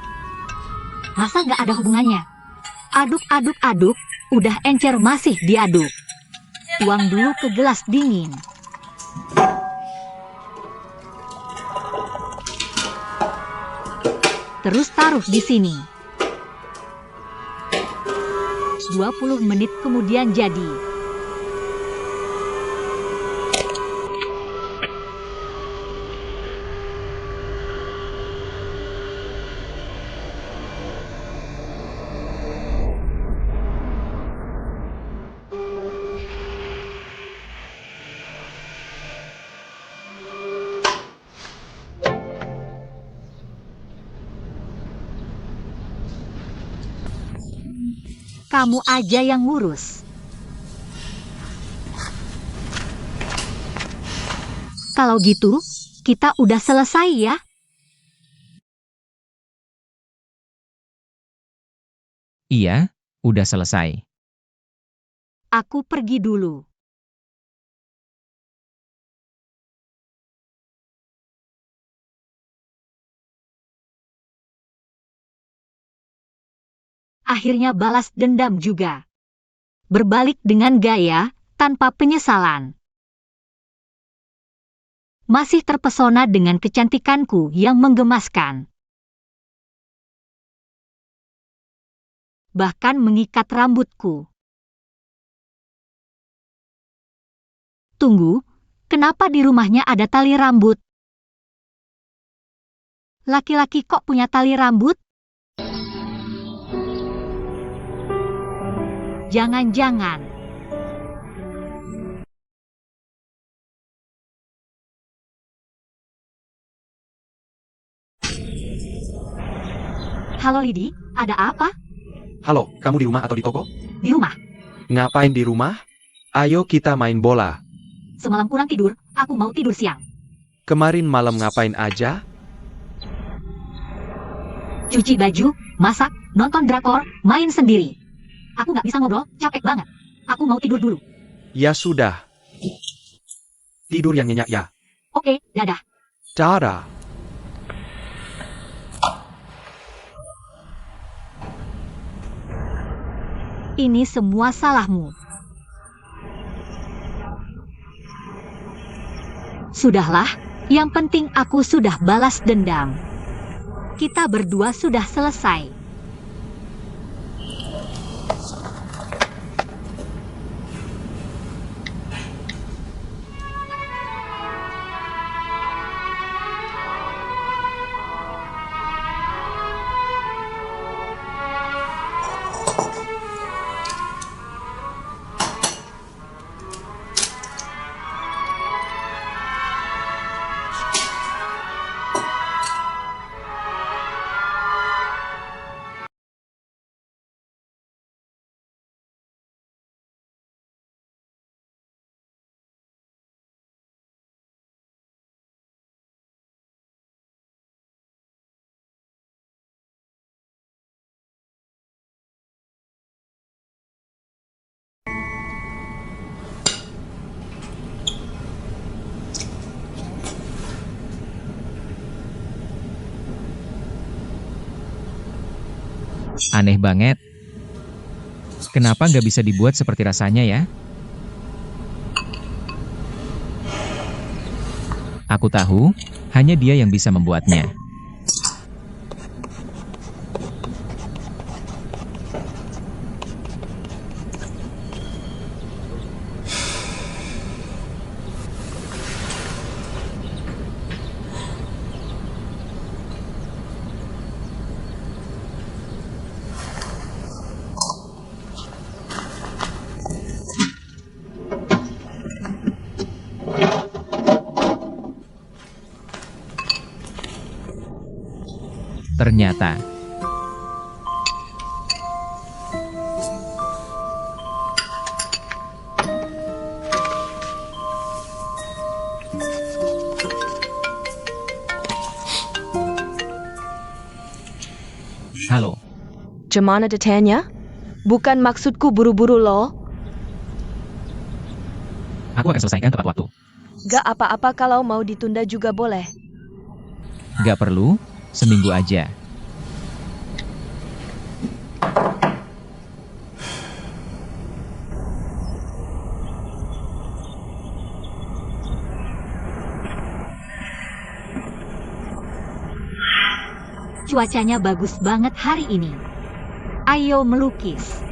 Masa nggak ada hubungannya? Aduk, aduk, aduk, udah encer masih diaduk. Tuang dulu ke gelas dingin. Terus taruh di sini. 20 menit kemudian jadi. Kamu aja yang ngurus. Kalau gitu, kita udah selesai ya. Iya, udah selesai. Aku pergi dulu. Akhirnya balas dendam juga. Berbalik dengan gaya, tanpa penyesalan. masih terpesona dengan kecantikanku yang menggemaskan. Bahkan mengikat rambutku. Tunggu, kenapa di rumahnya ada tali rambut? Laki-laki kok punya tali rambut? Jangan-jangan. Halo Lidi, ada apa? Halo, kamu di rumah atau di toko? Di rumah. Ngapain di rumah? Ayo kita main bola. Semalam kurang tidur, aku mau tidur siang. Kemarin malam ngapain aja? Cuci baju, masak, nonton drakor, main sendiri. Aku nggak bisa ngobrol, capek banget. Aku mau tidur dulu. Ya sudah. Tidur yang nyenyak ya. Oke, dadah. Cara. Ini semua salahmu. Sudahlah, yang penting aku sudah balas dendam. Kita berdua sudah selesai. Aneh banget. Kenapa nggak bisa dibuat seperti rasanya ya? Aku tahu, hanya dia yang bisa membuatnya. Ternyata, halo, Gimana detailnya? Bukan maksudku buru-buru loh. aku akan selesaikan tepat waktu. Gak apa-apa kalau mau ditunda juga boleh. Gak perlu, seminggu aja. Cuacanya bagus banget hari ini. Ayo melukis.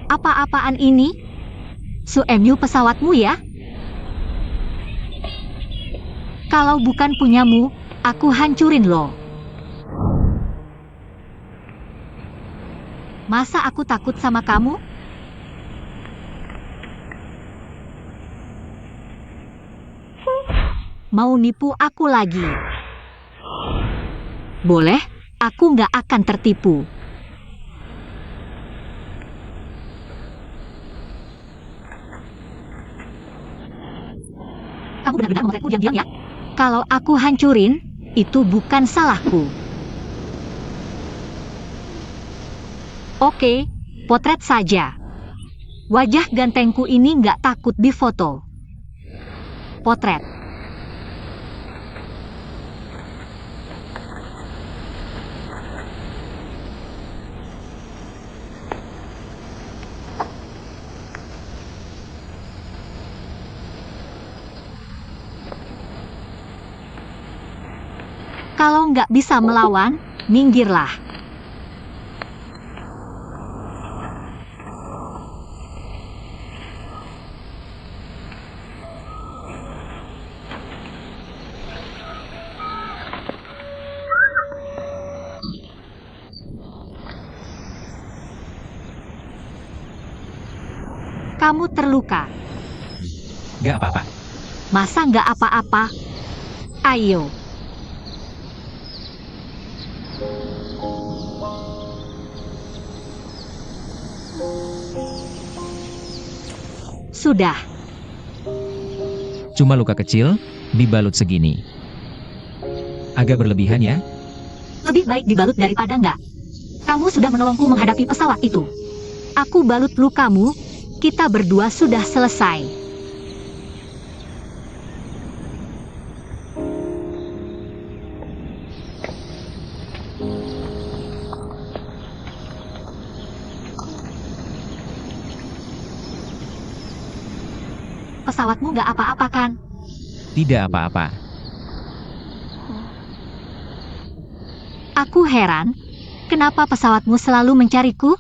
Apa-apaan ini? Suemyu pesawatmu ya? Kalau bukan punyamu, aku hancurin loh. Masa aku takut sama kamu? Mau nipu aku lagi? Boleh, aku nggak akan tertipu. Kamu benar-benar memotretku diam-diam ya? Kalau aku hancurin, itu bukan salahku. Oke, potret saja. Wajah gantengku ini nggak takut difoto. Potret. Kalau nggak bisa melawan, minggirlah. Kamu terluka. Gak apa-apa. Masa nggak apa-apa? Ayo. Sudah. Cuma luka kecil, dibalut segini. Agak berlebihan ya? Lebih baik dibalut daripada nggak. Kamu sudah menolongku menghadapi pesawat itu. Aku balut lukamu, kita berdua sudah selesai. Pesawatmu nggak apa-apa kan? Tidak apa-apa. Aku heran, kenapa pesawatmu selalu mencariku?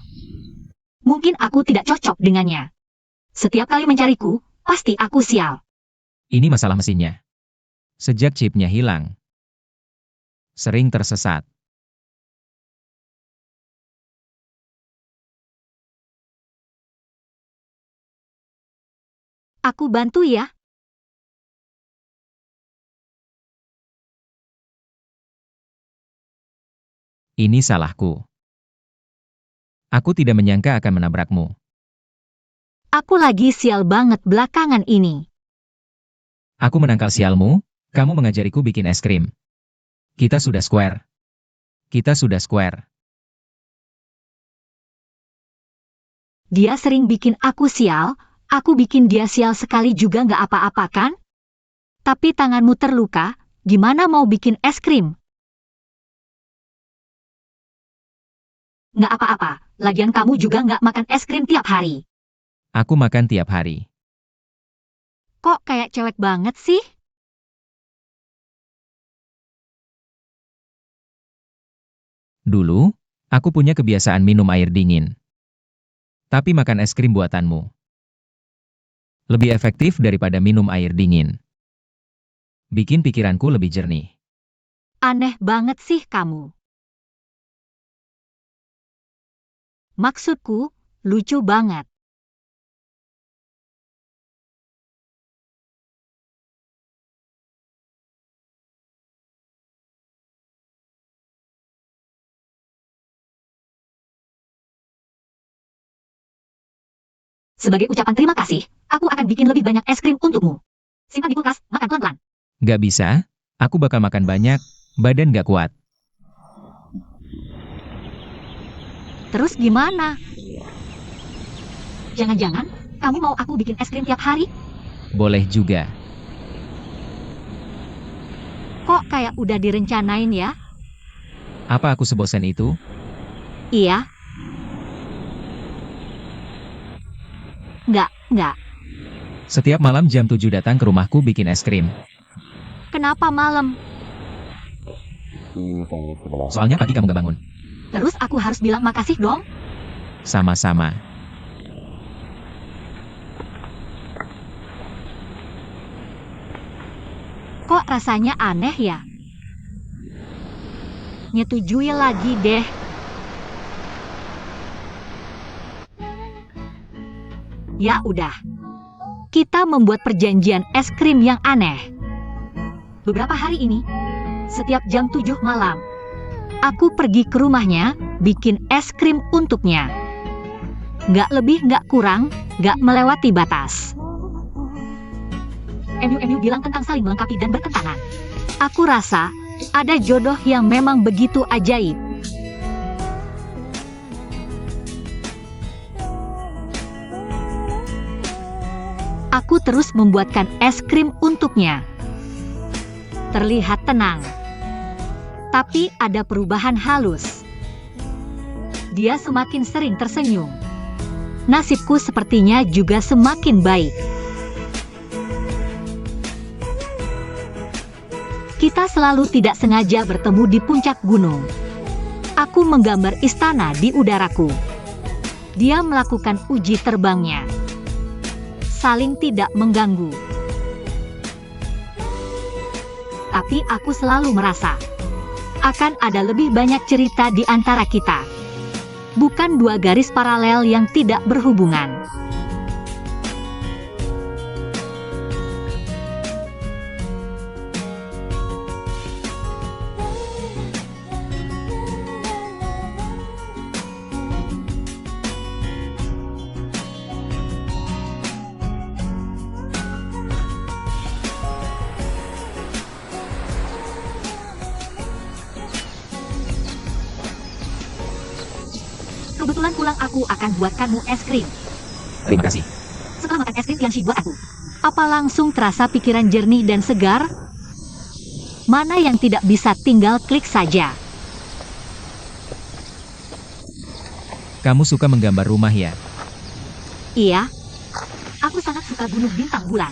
Mungkin aku tidak cocok dengannya. Setiap kali mencariku, pasti aku sial. Ini masalah mesinnya. Sejak chipnya hilang, sering tersesat. Aku bantu ya. Ini salahku. Aku tidak menyangka akan menabrakmu. Aku lagi sial banget belakangan ini. Aku menangkal sialmu, kamu mengajariku bikin es krim. Kita sudah square. Kita sudah square. Dia sering bikin aku sial, aku bikin dia sial sekali juga nggak apa-apa kan? Tapi tanganmu terluka, gimana mau bikin es krim? Nggak apa-apa, lagian kamu juga nggak makan es krim tiap hari. Aku makan tiap hari. Kok kayak cewek banget sih? Dulu, aku punya kebiasaan minum air dingin. Tapi makan es krim buatanmu lebih efektif daripada minum air dingin. Bikin pikiranku lebih jernih. Aneh banget sih kamu. Maksudku, lucu banget. Sebagai ucapan terima kasih, aku akan bikin lebih banyak es krim untukmu. Simpan di kulkas, makan pelan-pelan. Gak bisa, aku bakal makan banyak, badan gak kuat. Terus gimana? Jangan-jangan, kamu mau aku bikin es krim tiap hari? Boleh juga. Kok kayak udah direncanain ya? Apa aku sebosan itu? Iya. Nggak. Setiap malam jam 7 datang ke rumahku bikin es krim. Kenapa malam? Soalnya pagi kamu gak bangun. Terus aku harus bilang makasih dong? Sama-sama. rasanya aneh ya. Nyetujui lagi deh. Ya udah. Kita membuat perjanjian es krim yang aneh. Beberapa hari ini, setiap jam 7 malam, aku pergi ke rumahnya, bikin es krim untuknya. Nggak lebih, nggak kurang, nggak melewati batas. MU bilang tentang saling melengkapi dan bertentangan. Aku rasa, ada jodoh yang memang begitu ajaib. Aku terus membuatkan es krim untuknya. Terlihat tenang. Tapi ada perubahan halus. Dia semakin sering tersenyum. Nasibku sepertinya juga semakin baik. Kita selalu tidak sengaja bertemu di puncak gunung. Aku menggambar istana di udaraku. Dia melakukan uji terbangnya. Saling tidak mengganggu. Tapi aku selalu merasa akan ada lebih banyak cerita di antara kita. Bukan dua garis paralel yang tidak berhubungan. Kebetulan pulang aku akan buatkanmu es krim. Terima kasih. Setelah makan es krim yang si buat aku, apa langsung terasa pikiran jernih dan segar? Mana yang tidak bisa tinggal klik saja. Kamu suka menggambar rumah ya? Iya, aku sangat suka gunung bintang bulan.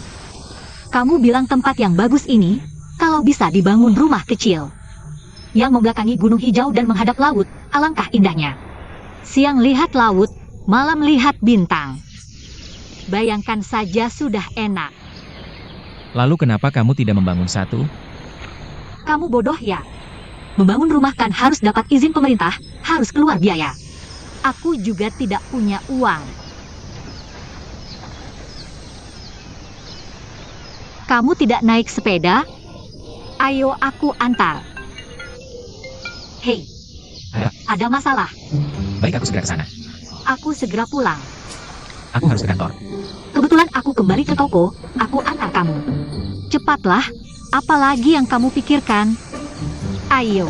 Kamu bilang tempat yang bagus ini, kalau bisa dibangun rumah kecil yang membelakangi gunung hijau dan menghadap laut, alangkah indahnya. Siang lihat laut, malam lihat bintang. Bayangkan saja sudah enak. Lalu kenapa kamu tidak membangun satu? Kamu bodoh ya? Membangun rumah kan harus dapat izin pemerintah, harus keluar biaya. Aku juga tidak punya uang. Kamu tidak naik sepeda? Ayo aku antar. Hei, ada masalah. Baik, aku segera ke sana. Aku segera pulang. Aku harus ke kantor. Kebetulan aku kembali ke toko, aku antar kamu. Cepatlah, apalagi yang kamu pikirkan? Ayo.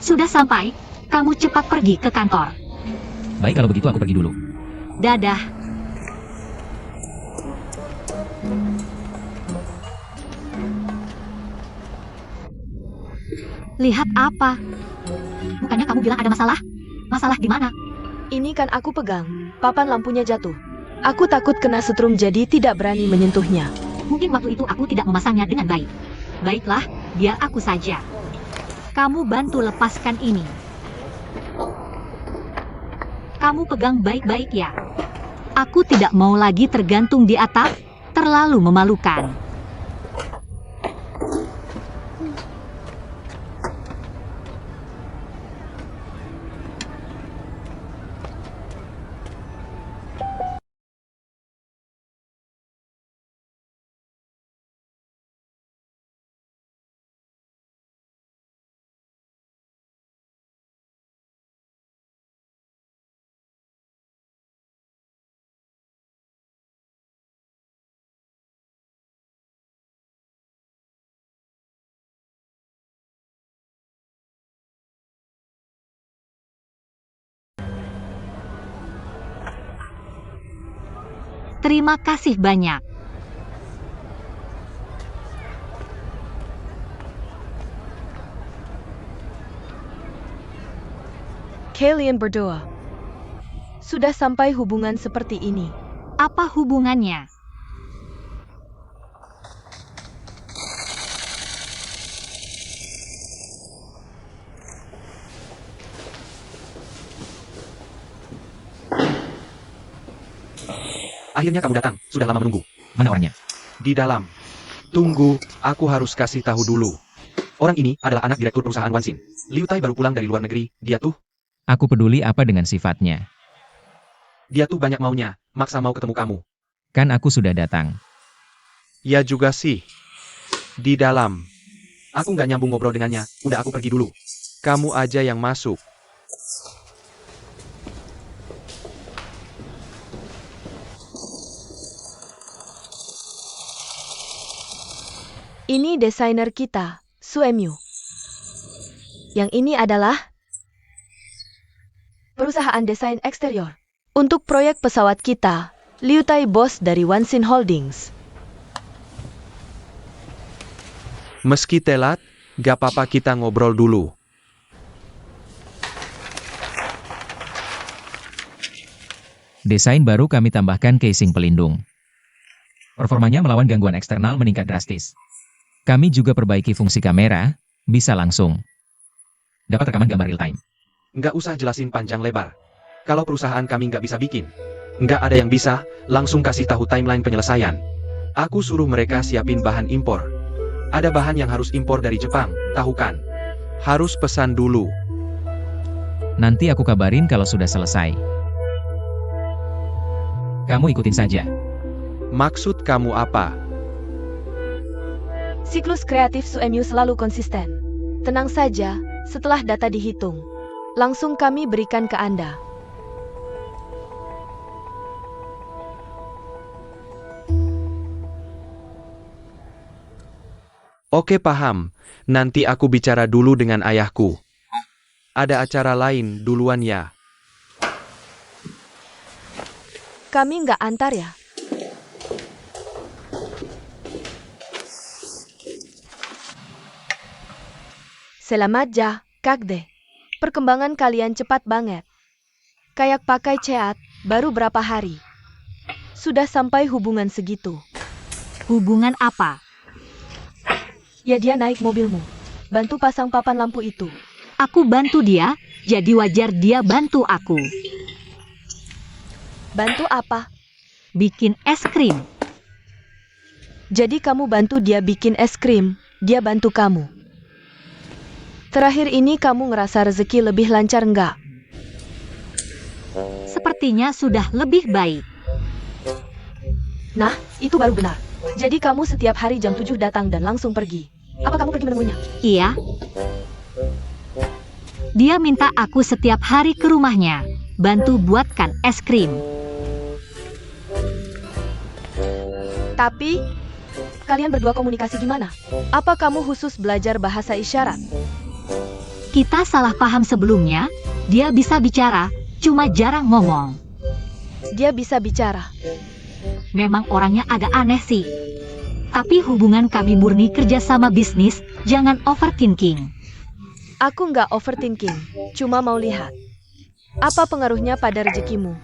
Sudah sampai, kamu cepat pergi ke kantor. Baik, kalau begitu aku pergi dulu. Dadah. Lihat apa? Bukannya kamu bilang ada masalah? Masalah di mana? Ini kan aku pegang. Papan lampunya jatuh. Aku takut kena setrum jadi tidak berani menyentuhnya. Mungkin waktu itu aku tidak memasangnya dengan baik. Baiklah, biar aku saja. Kamu bantu lepaskan ini. Kamu pegang baik-baik ya. Aku tidak mau lagi tergantung di atap, terlalu memalukan. Terima kasih banyak. Kalian berdua. Sudah sampai hubungan seperti ini. Apa hubungannya? Akhirnya kamu datang, sudah lama menunggu. Mana orangnya? Di dalam. Tunggu, aku harus kasih tahu dulu. Orang ini adalah anak direktur perusahaan Wansin. Liu Tai baru pulang dari luar negeri, dia tuh Aku peduli apa dengan sifatnya. banyak maunya, maksa mau ketemu kamu. Kan aku sudah datang. Ya juga sih. Di dalam. Aku nggak nyambung ngobrol dengannya, udah aku pergi dulu. Kamu aja yang masuk. Ini desainer kita, Suemyu. Yang ini adalah perusahaan desain eksterior. Untuk proyek pesawat kita, Liu Tai bos dari Wansin Holdings. Meski telat, gak apa-apa kita ngobrol dulu. Desain baru kami tambahkan casing pelindung. Performanya melawan gangguan eksternal meningkat drastis. Kami juga perbaiki fungsi kamera, bisa langsung dapat rekaman gambar real time. Nggak usah jelasin panjang lebar. Kalau perusahaan kami nggak bisa bikin, nggak ada yang bisa, langsung kasih tahu timeline penyelesaian. Aku suruh mereka siapin bahan impor. Ada bahan yang harus impor dari Jepang, tahu kan? Harus pesan dulu. Nanti aku kabarin kalau sudah selesai. Kamu ikutin saja. Maksud kamu apa? Siklus kreatif Suemyu selalu konsisten. Tenang saja, setelah data dihitung, langsung kami berikan ke Anda. Oke paham, nanti aku bicara dulu dengan ayahku. Ada acara lain duluan ya. Kami nggak antar ya. Selamat ja, Kakde. Perkembangan kalian cepat banget. Kayak pakai ceat, baru berapa hari. Sudah sampai hubungan segitu. Hubungan apa? Ya dia naik mobilmu. Bantu pasang papan lampu itu. Aku bantu dia, jadi wajar dia bantu aku. Bantu apa? Bikin es krim. Jadi kamu bantu dia bikin es krim, dia bantu kamu. Terakhir ini kamu ngerasa rezeki lebih lancar nggak? Sepertinya sudah lebih baik. Nah, itu baru benar. Jadi kamu setiap hari jam 7 datang dan langsung pergi. Apa kamu pergi menemuinya? Iya. Dia minta aku setiap hari ke rumahnya, bantu buatkan es krim. Tapi, kalian berdua komunikasi gimana? Apa kamu khusus belajar bahasa isyarat? Kita salah paham sebelumnya, dia bisa bicara, cuma jarang ngomong. Dia bisa bicara. Memang orangnya agak aneh sih. Tapi hubungan kami murni kerjasama bisnis, jangan overthinking. Aku nggak overthinking, cuma mau lihat. Apa pengaruhnya pada rezekimu?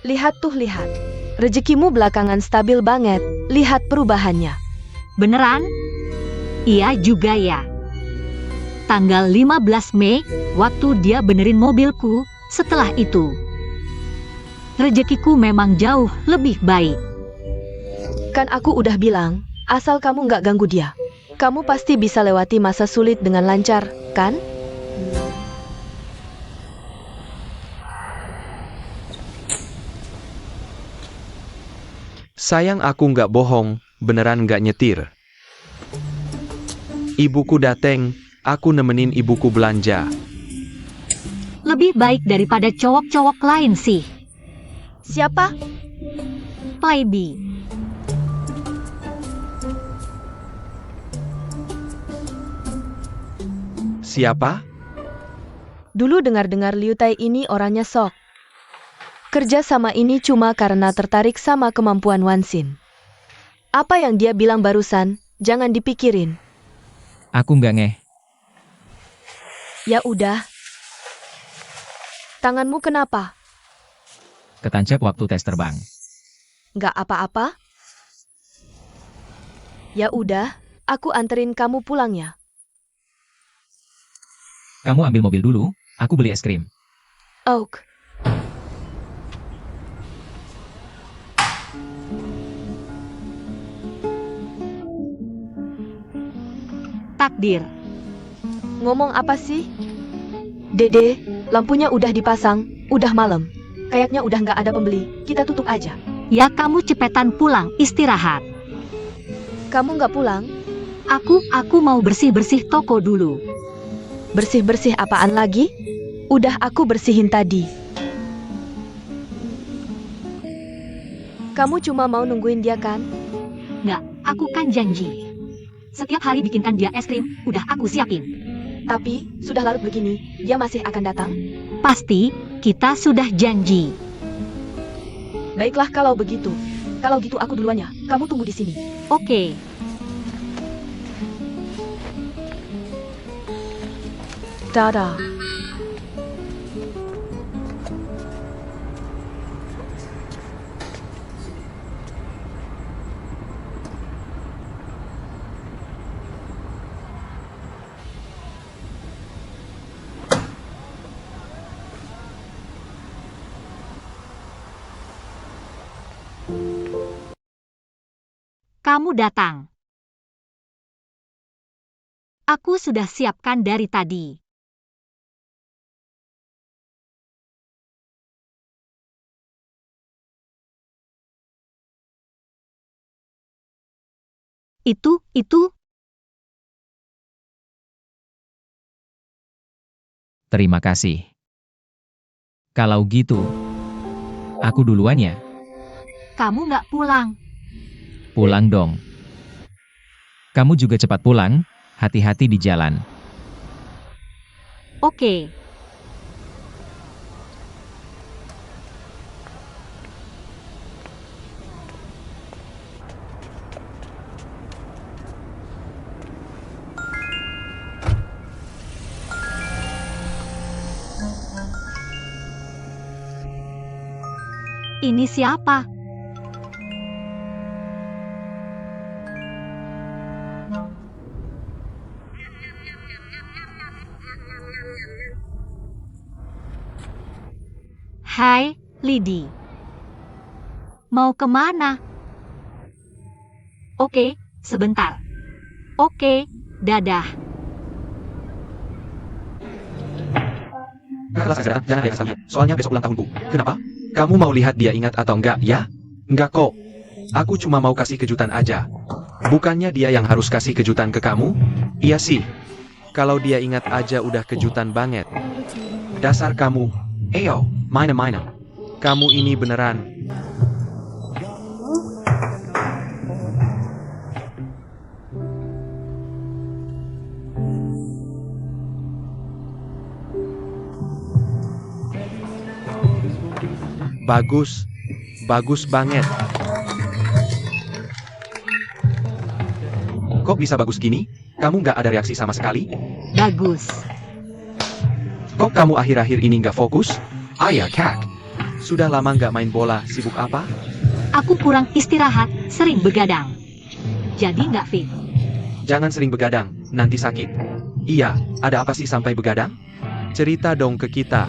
Lihat tuh, lihat. Rezekimu belakangan stabil banget, lihat perubahannya. Beneran? Iya juga ya. Tanggal 15 Mei, waktu dia benerin mobilku, setelah itu rezekiku memang jauh lebih baik. Kan aku udah bilang, asal kamu nggak ganggu dia. Kamu pasti bisa lewati masa sulit dengan lancar, kan? Sayang aku nggak bohong, beneran nggak nyetir. Ibuku dateng, aku nemenin ibuku belanja. Lebih baik daripada cowok-cowok lain sih. Siapa? Playbi. Siapa? Dulu dengar-dengar Liu Tai ini orangnya sok. Kerja sama ini cuma karena tertarik sama kemampuan Wansin. Apa yang dia bilang barusan, jangan dipikirin. Aku nggak ngeh. Ya udah. Tanganmu kenapa? Ketancap waktu tes terbang. Nggak apa-apa? Ya udah, aku anterin kamu pulang ya. Kamu ambil mobil dulu, aku beli es krim. Oak. Takdir. Ngomong apa sih? Dede, lampunya udah dipasang, udah malam. Kayaknya udah nggak ada pembeli, kita tutup aja. Ya kamu cepetan pulang, istirahat. Kamu nggak pulang? Aku mau bersih-bersih toko dulu. Bersih-bersih apaan lagi? Udah aku bersihin tadi. Kamu cuma mau nungguin dia kan? Nggak, aku kan janji. Setiap hari bikinkan dia es krim, udah aku siapin. Tapi, sudah larut begini, dia masih akan datang? Pasti, kita sudah janji. Baiklah kalau begitu. Kalau gitu aku duluan ya, kamu tunggu di sini. Oke. Dadah. Kamu datang. Aku sudah siapkan dari tadi. Itu. Terima kasih. Kalau gitu, aku duluan ya. Kamu nggak pulang. Pulang dong. Kamu juga cepat pulang, hati-hati di jalan. Oke. Ini siapa? Hai, Lidi. Mau kemana? Oke, sebentar. Oke, dadah. Kelas Azra, jangan ada yang asalnya. Soalnya besok ulang tahunku. Kenapa? Kamu mau lihat dia ingat atau enggak, ya? Enggak kok. Aku cuma mau kasih kejutan aja. Bukannya dia yang harus kasih kejutan ke kamu? Iya sih. Kalau dia ingat aja udah kejutan banget. Dasar kamu. Eyo, main-main. Kamu ini beneran. Bagus. Bagus banget. Kok bisa bagus gini? Kamu nggak ada reaksi sama sekali? Bagus. Kok kamu akhir-akhir ini nggak fokus? Ayah, Kak. Sudah lama nggak main bola, sibuk apa? Aku kurang istirahat, sering begadang. Jadi nggak fit. Jangan sering begadang, nanti sakit. Iya, ada apa sih sampai begadang? Cerita dong ke kita.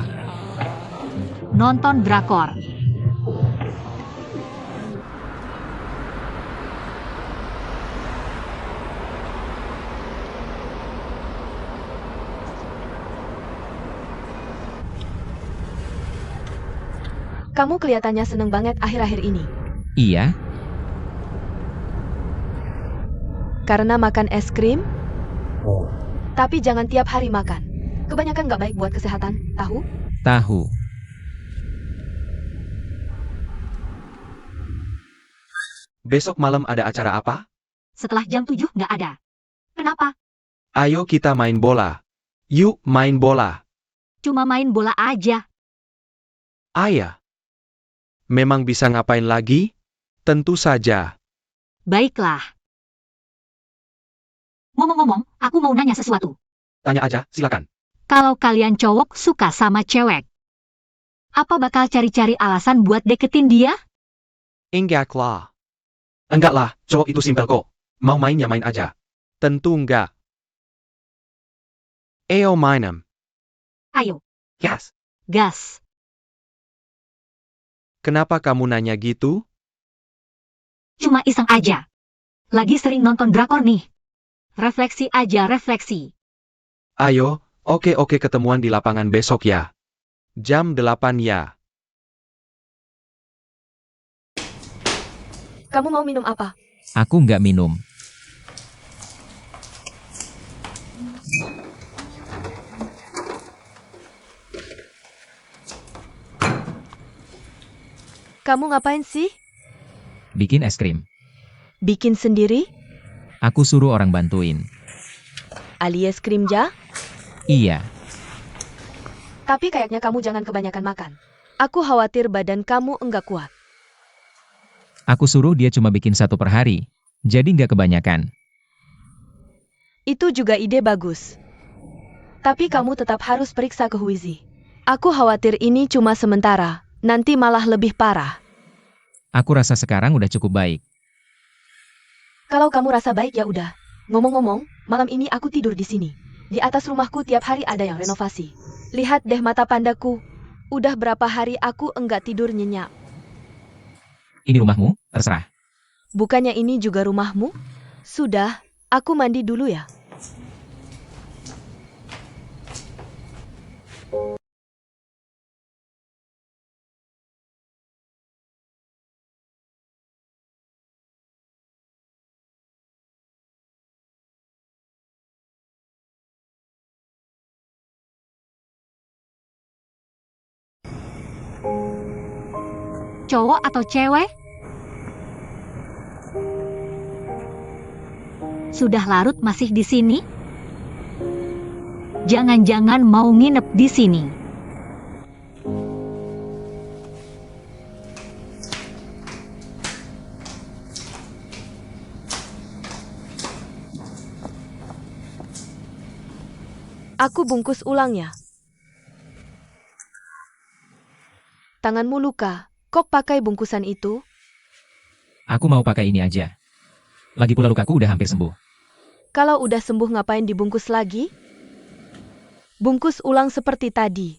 Nonton drakor. Kamu kelihatannya seneng banget akhir-akhir ini. Iya, Karena makan es krim? Tapi jangan tiap hari makan. Kebanyakan nggak baik buat kesehatan, tahu? tahu. Besok malam ada acara apa? Setelah jam 7 nggak ada. Kenapa? Ayo kita main bola. Yuk main bola. Cuma main bola aja. Ayah. Memang bisa ngapain lagi? Tentu saja. Baiklah. Ngomong-ngomong, aku mau nanya sesuatu. Tanya aja, silakan. Kalau kalian cowok suka sama cewek, Apa bakal cari-cari alasan buat deketin dia? Enggak lah. Enggak lah, cowok itu simpel kok. Mau main ya main aja. Tentu enggak. Ayo mainem. Ayo, Yes. gas. Kenapa kamu nanya gitu? Cuma iseng aja. Lagi sering nonton drakor nih. Refleksi aja, refleksi. Ayo, oke ketemuan di lapangan besok ya. Jam 8 ya. Kamu mau minum apa? Aku nggak minum. Kamu ngapain sih? Bikin es krim. Bikin sendiri? Aku suruh orang bantuin. Alias krimja? Iya, Tapi kayaknya kamu jangan kebanyakan makan. Aku khawatir badan kamu enggak kuat. aku suruh dia cuma bikin 1 per hari. Jadi nggak kebanyakan. Itu juga ide bagus. Tapi kamu tetap harus periksa ke Huizi. Aku khawatir ini cuma sementara, nanti malah lebih parah. Aku rasa sekarang udah cukup baik. Kalau kamu rasa baik ya udah. Ngomong-ngomong, malam ini aku tidur di sini. Di atas rumahku tiap hari ada yang renovasi. Lihat deh mata pandaku. Udah berapa hari aku enggak tidur nyenyak. Ini rumahmu? Terserah. Bukannya ini juga rumahmu? Sudah, aku mandi dulu ya. Cowok atau cewek? Sudah larut masih di sini? Jangan-jangan mau nginep di sini. Aku bungkus ulang ya. Tanganmu luka, kok pakai bungkusan itu? Aku mau pakai ini aja. Lagi pula lukaku udah hampir sembuh. Kalau udah sembuh ngapain dibungkus lagi? Bungkus ulang seperti tadi.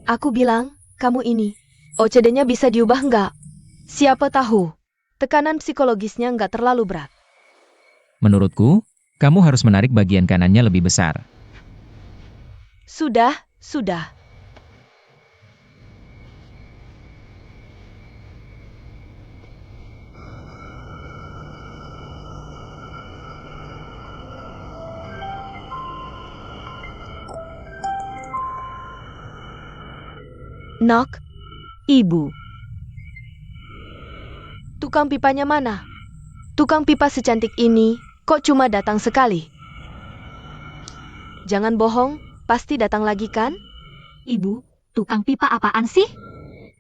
Aku bilang, kamu ini, OCD-nya bisa diubah nggak? Siapa tahu, tekanan psikologisnya nggak terlalu berat. Menurutku, kamu harus menarik bagian kanannya lebih besar. Sudah, sudah. Knock, Ibu, tukang pipanya mana? Tukang pipa secantik ini, kok cuma datang sekali? Jangan bohong, pasti datang lagi kan? ibu, tukang pipa apaan sih?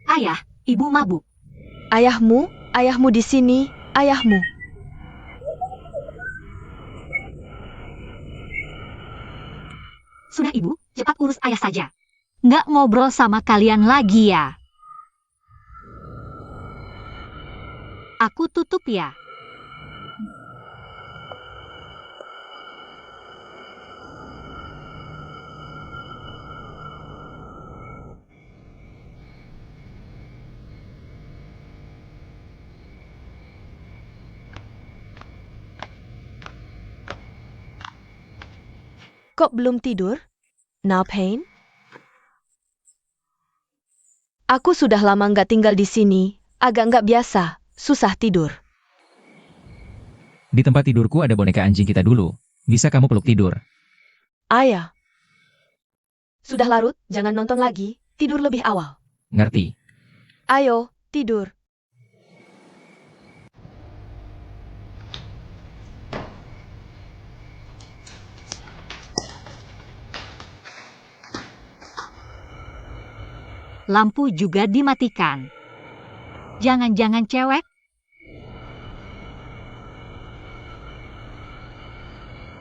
Ayah, ibu mabuk. Ayahmu, ayahmu di sini, ayahmu. Sudah ibu, cepat urus ayah saja. Nggak ngobrol sama kalian lagi ya. Aku tutup ya. Kok belum tidur? No pain? Aku sudah lama nggak tinggal di sini, agak nggak biasa, susah tidur. Di tempat tidurku ada boneka anjing kita dulu. Bisa kamu peluk tidur. Ayah. Sudah larut, jangan nonton lagi, tidur lebih awal. Ngerti? Ayo, tidur. Lampu juga dimatikan. Jangan-jangan cewek?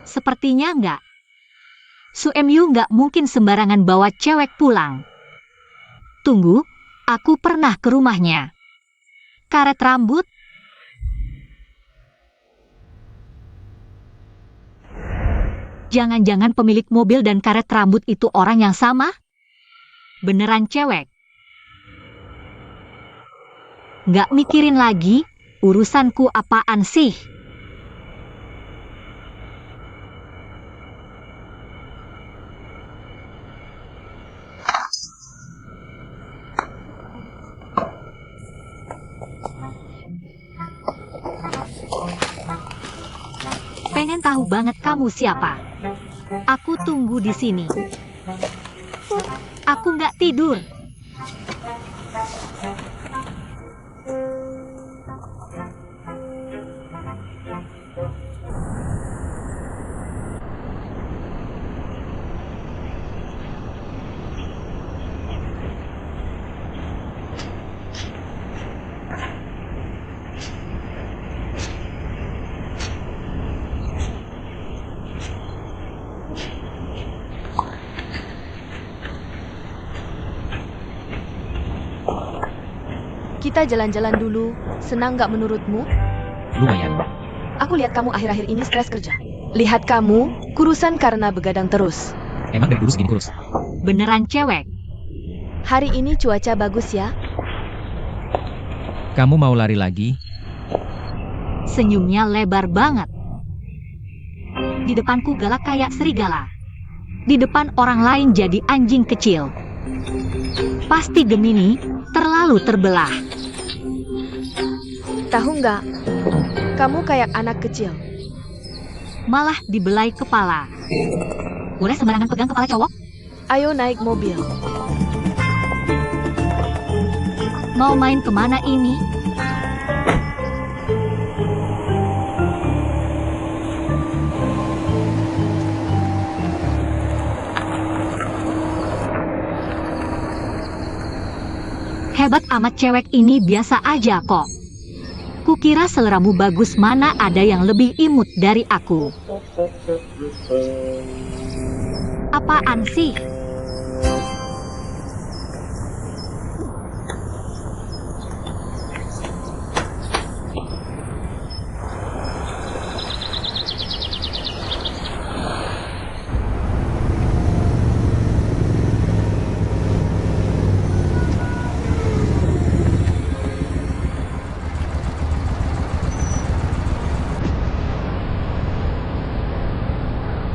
Sepertinya enggak. Suemyu nggak mungkin sembarangan bawa cewek pulang. Tunggu, aku pernah ke rumahnya. Karet rambut? Jangan-jangan pemilik mobil dan karet rambut itu orang yang sama? Beneran cewek? Nggak mikirin lagi, urusanku apaan sih? Pengen tahu banget kamu siapa? Aku tunggu di sini. Aku nggak tidur. Kita jalan-jalan dulu. Senang nggak menurutmu? Lumayan. Aku lihat kamu akhir-akhir ini stres kerja. Lihat kamu, kurusan karena begadang terus. Emang dari dulu segini kurus? Beneran cewek? Hari ini cuaca bagus ya. Kamu mau lari lagi? Senyumnya lebar banget. Di depanku galak kayak serigala. Di depan orang lain jadi anjing kecil. Pasti Gemini terlalu terbelah. Tahu nggak? Kamu kayak anak kecil. Malah dibelai kepala. Boleh sembarangan pegang kepala cowok? Ayo naik mobil. Mau main kemana ini? Hebat amat cewek ini biasa aja kok. Kukira seleramu bagus, mana ada yang lebih imut dari aku. Apaan sih?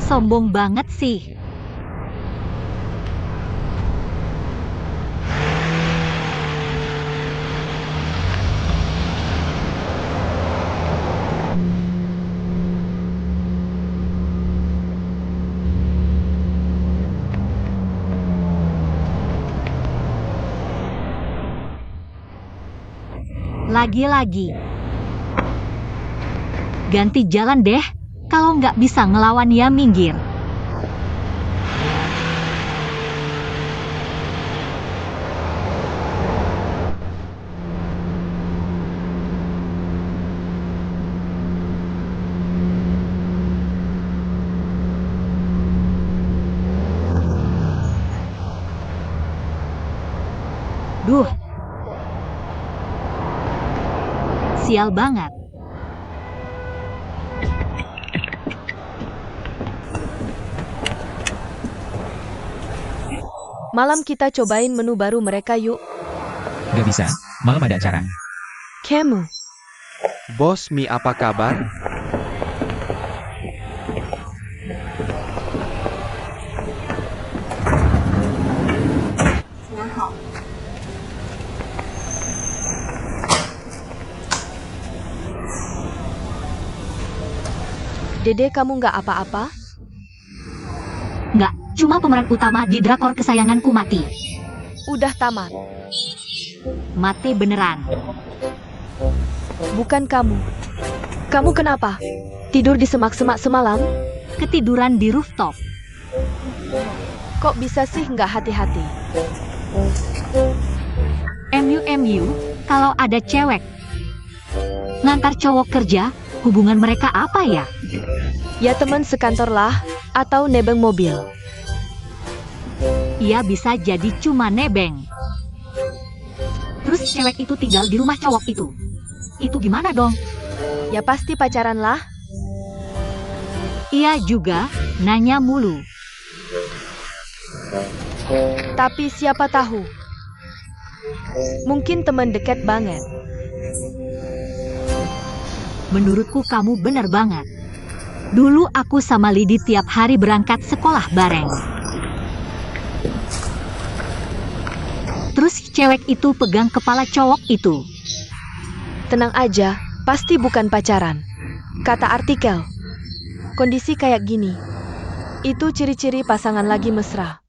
Sombong banget sih. Lagi-lagi. Ganti jalan deh. Kalau nggak bisa ngelawan ya minggir. Duh. Sial banget. Malam kita cobain menu baru mereka yuk. Gak bisa, malam ada acara. Kamu. Bos Mi, apa kabar? Dede, kamu nggak apa-apa? Nggak, cuma pemeran utama di drakor kesayanganku mati. Udah tamat. Mati beneran. Bukan kamu. Kamu kenapa? Tidur di semak-semak semalam? Ketiduran di rooftop. Kok bisa sih nggak hati-hati? MU, kalau ada cewek ngantar cowok kerja, hubungan mereka apa ya? Ya teman sekantor lah, atau nebeng mobil. ia bisa jadi cuma nebeng. Terus cewek itu tinggal di rumah cowok itu. Itu gimana dong? Ya pasti pacaran lah. Ia juga nanya mulu. Tapi siapa tahu. Mungkin teman dekat banget. Menurutku kamu bener banget. Dulu aku sama Lidi tiap hari berangkat sekolah bareng. Terus cewek itu pegang kepala cowok itu. Tenang aja, pasti bukan pacaran. Kata artikel. Kondisi kayak gini. Itu ciri-ciri pasangan lagi mesra.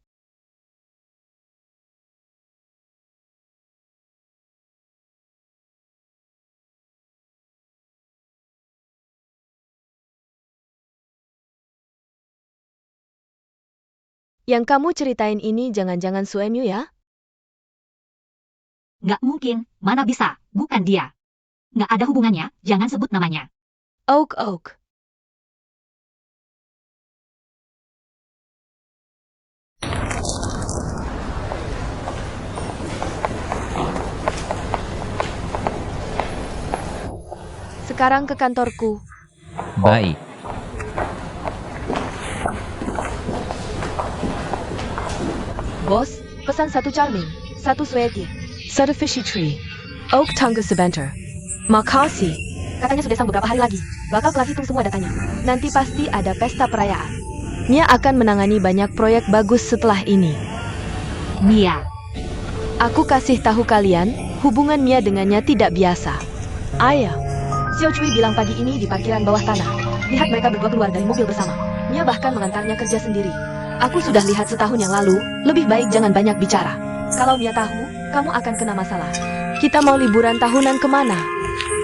Yang kamu ceritain ini jangan-jangan suamimu ya? Nggak mungkin, mana bisa, bukan dia. Nggak ada hubungannya, jangan sebut namanya. Oak. Sekarang ke kantorku. Baik. Bos, pesan satu charming, satu sweaty, satu fishy tree, oak tangga sebentar. Makasih. Katanya sudah beberapa hari lagi. Bakal kelas hitung semua datanya. Nanti pasti ada pesta perayaan. Mia akan menangani banyak proyek bagus setelah ini. Mia. Aku kasih tahu kalian, hubungan Mia dengannya tidak biasa. Ayah. Xiao Cui bilang pagi ini di parkiran bawah tanah. Lihat mereka berdua keluar dari mobil bersama. Mia bahkan mengantarnya kerja sendiri. Aku sudah lihat setahun yang lalu, lebih baik jangan banyak bicara. Kalau Mia tahu, kamu akan kena masalah. Kita mau liburan tahunan kemana?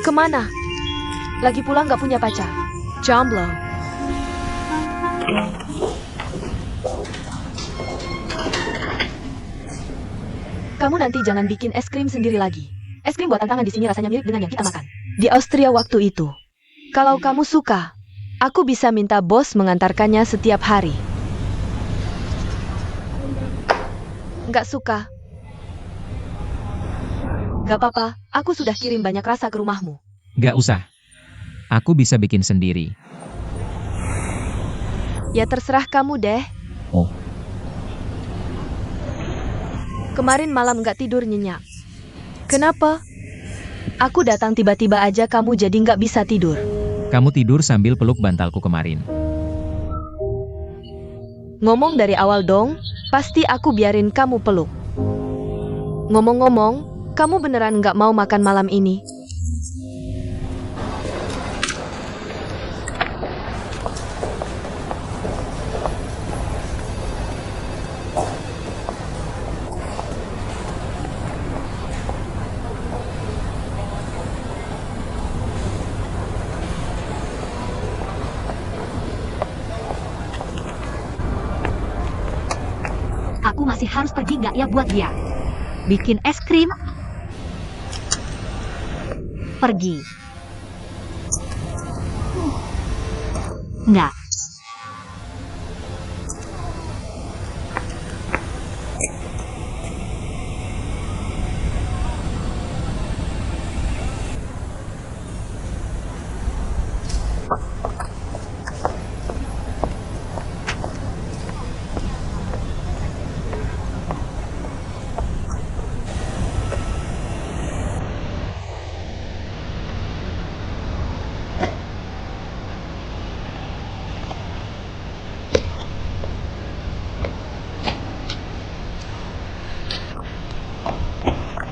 Kemana? Lagi pula nggak punya pacar. Jomblo. Kamu nanti jangan bikin es krim sendiri lagi. Es krim buatan tangan di sini rasanya mirip dengan yang kita makan di Austria waktu itu. Kalau kamu suka, aku bisa minta bos mengantarkannya setiap hari. Nggak suka? Nggak apa-apa, aku sudah kirim banyak rasa ke rumahmu. Gak usah. Aku bisa bikin sendiri. Ya terserah kamu deh. Oh. Kemarin malam nggak tidur nyenyak. Kenapa? Aku datang tiba-tiba aja kamu jadi nggak bisa tidur. Kamu tidur sambil peluk bantalku kemarin. Ngomong dari awal dong, pasti aku biarin kamu peluk. Ngomong-ngomong, kamu beneran nggak mau makan malam ini? Aku masih harus pergi nggak ya buat dia? Bikin es krim? Pergi. Nggak.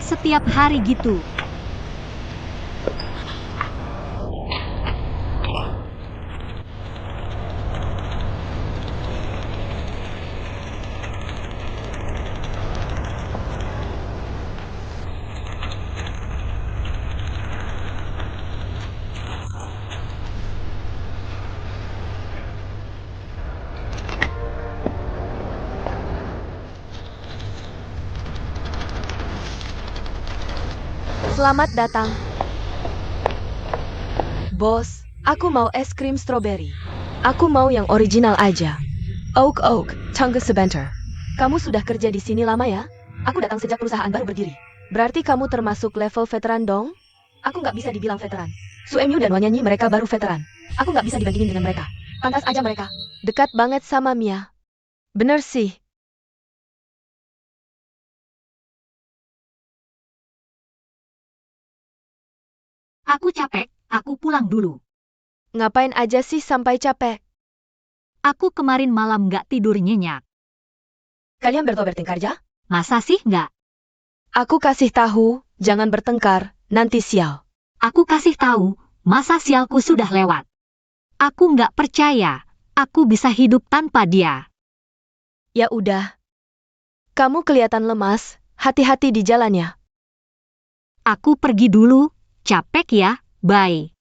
Setiap hari gitu. Selamat datang. Bos, aku mau es krim stroberi. Aku mau yang original aja. Oak, tunggu sebentar. Kamu sudah kerja di sini lama ya? Aku datang sejak perusahaan baru berdiri. Berarti kamu termasuk level veteran dong? Aku nggak bisa dibilang veteran. Su Emyu dan Wanyanyi mereka baru veteran. Aku nggak bisa dibandingin dengan mereka. Pantas aja mereka. Dekat banget sama Mia. Bener sih. Aku capek, aku pulang dulu. Ngapain aja sih sampai capek? Aku kemarin malam nggak tidur nyenyak. Kalian bertengkar kerja? Masa sih nggak? Aku kasih tahu, jangan bertengkar, nanti sial. Aku kasih tahu, masa sialku sudah lewat. Aku nggak percaya, aku bisa hidup tanpa dia. Ya udah. Kamu kelihatan lemas, hati-hati di jalan ya. Aku pergi dulu, capek ya, bye.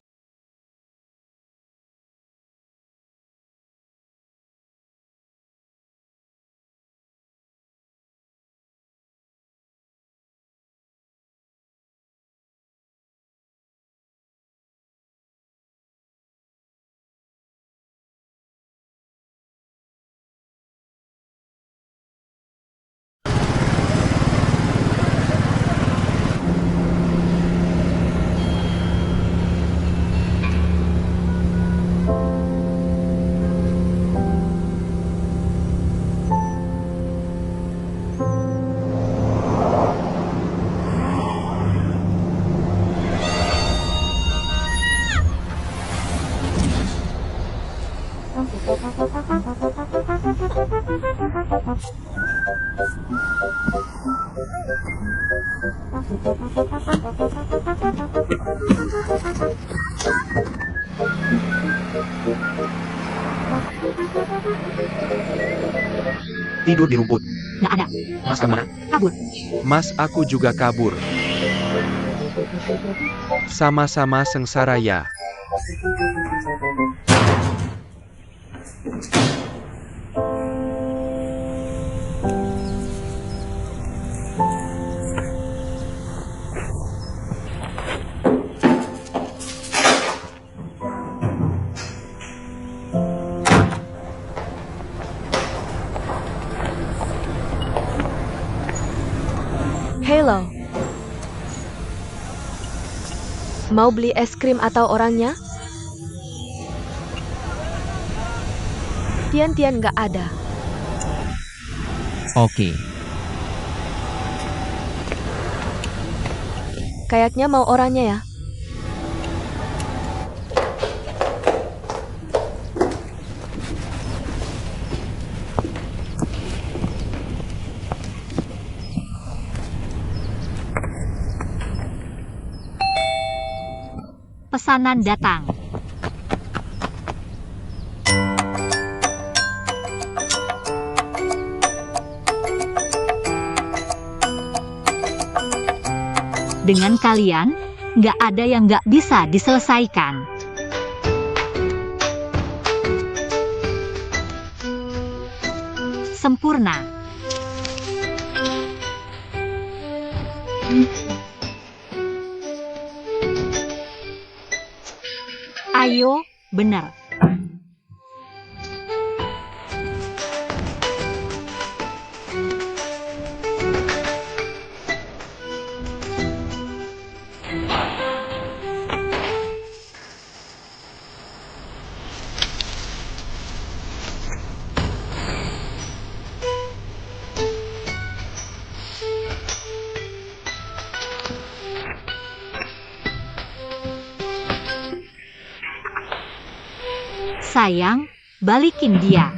Tidur di rumput. Nggak ada. Mas kemana? Kabur. Mas, aku juga kabur. Sama-sama sengsara ya. Hello. Mau beli es krim atau orangnya? Tian-tian nggak ada. Oke. Kayaknya mau orangnya ya. Pesanan datang. Dengan kalian, nggak ada yang nggak bisa diselesaikan. Sempurna. Ayo, benar. Sayang, balikin dia.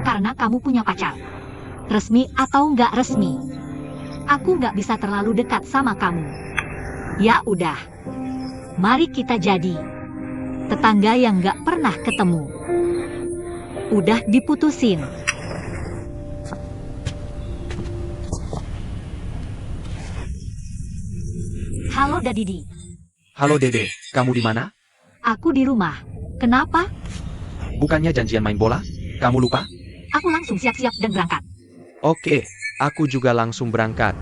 Karena kamu punya pacar. Resmi atau nggak resmi. Aku nggak bisa terlalu dekat sama kamu. Ya udah. Mari kita jadi tetangga yang nggak pernah ketemu. Udah diputusin. Halo Dadidi. Halo Dede, kamu di mana? Aku di rumah. Kenapa? Bukannya janjian main bola? Kamu lupa? Aku langsung siap-siap dan berangkat. Oke, aku juga langsung berangkat.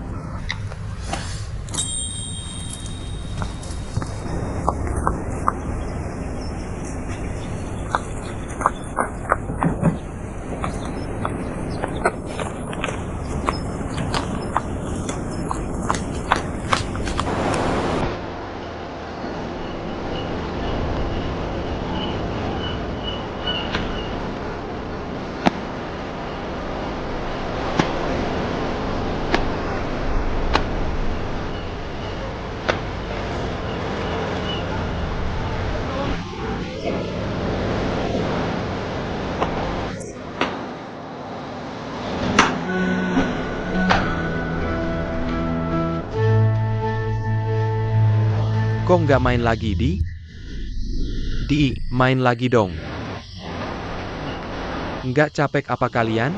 Kok nggak main lagi, Di? Di, main lagi dong. Nggak capek apa kalian?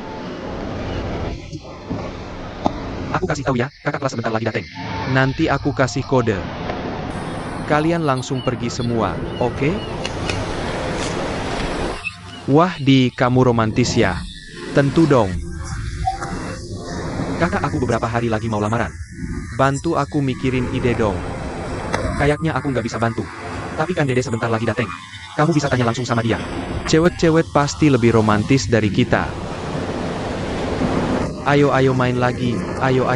Aku kasih tahu ya, kakak kelas sebentar lagi dateng. Nanti aku kasih kode. Kalian langsung pergi semua, oke? Wah, Di, kamu romantis ya? Tentu dong. Kakak, aku beberapa hari lagi mau lamaran. Bantu aku mikirin ide dong. Kayaknya aku nggak bisa bantu. Tapi kan Dede sebentar lagi dateng. Kamu bisa tanya langsung sama dia. Cewek-cewek pasti lebih romantis dari kita. Ayo main lagi. Ayo.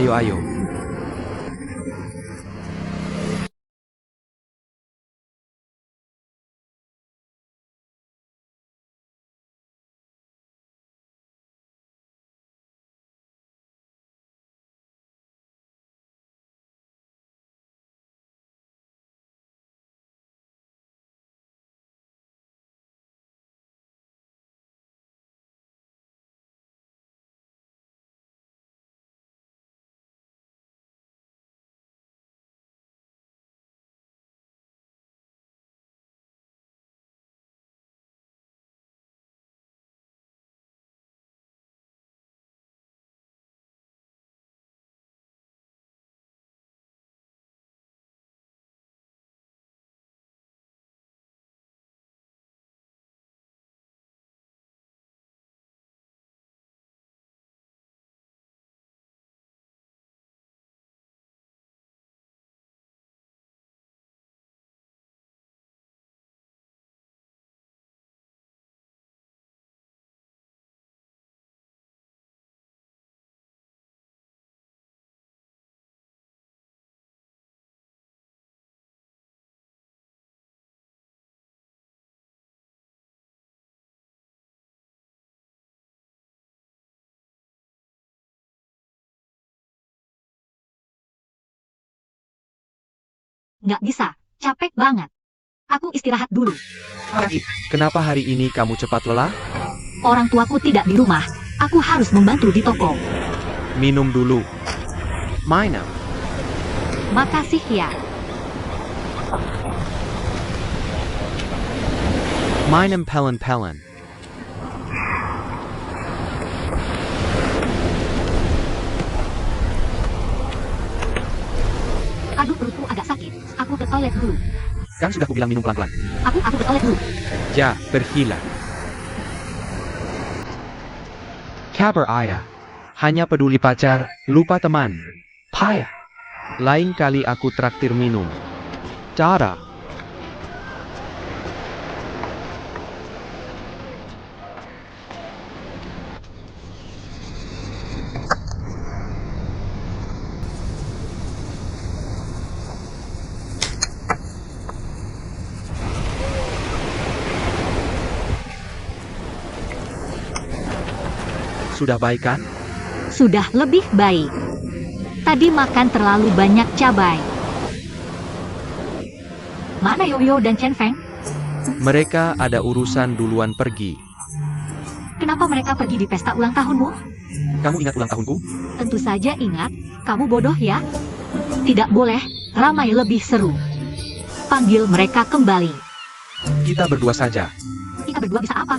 Nggak bisa, capek banget. Aku istirahat dulu. Kenapa hari ini kamu cepat lelah? Orang tuaku tidak di rumah. Aku harus membantu di toko. Minum dulu. Minum. Makasih ya. Minum pelen. Aduh, perutku agak sakit. Aku ke toilet dulu. Kan sudah kubilang minum pelan-pelan. Aku ke toilet dulu. Ya, pergilah. Kabar ayah. Hanya peduli pacar, lupa teman. Payah. Lain kali aku traktir minum. Cara. Sudah baik kan? Sudah lebih baik. Tadi makan terlalu banyak cabai. Mana Yoyo dan Chen Feng? Mereka ada urusan duluan pergi. Kenapa mereka pergi di pesta ulang tahunmu? Kamu ingat ulang tahunku? Tentu saja ingat. Kamu bodoh ya? Tidak boleh, ramai lebih seru. Panggil mereka kembali. Kita berdua saja. Kita berdua bisa apa?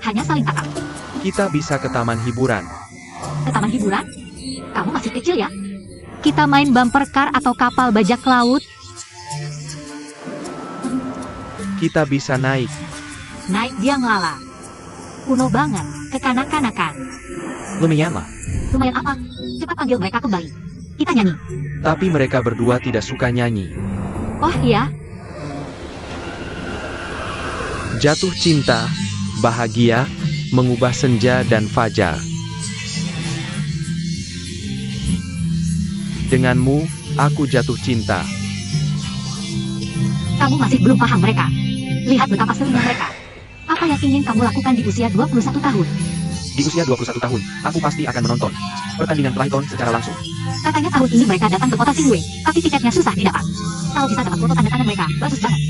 Hanya saling tatap. Kita bisa ke taman hiburan. Ke taman hiburan? Kamu masih kecil ya? Kita main bumper car atau kapal bajak laut? Kita bisa naik. Naik biang lala. Kuno banget, kekanak-kanakan. Lumayan lah. Lumayan apa? Cepat panggil mereka kembali. Kita nyanyi. Tapi mereka berdua tidak suka nyanyi. Oh iya, Jatuh cinta, bahagia, mengubah senja dan fajar. Denganmu, aku jatuh cinta. kamu masih belum paham mereka. Lihat betapa serunya mereka. Apa yang ingin kamu lakukan di usia 21 tahun? Di usia 21 tahun, aku pasti akan menonton pertandingan Python secara langsung. Katanya tahun ini mereka datang ke kota Sinway, tapi tiketnya susah didapat. Kalau bisa dapat foto tanda tangan mereka, bagus banget.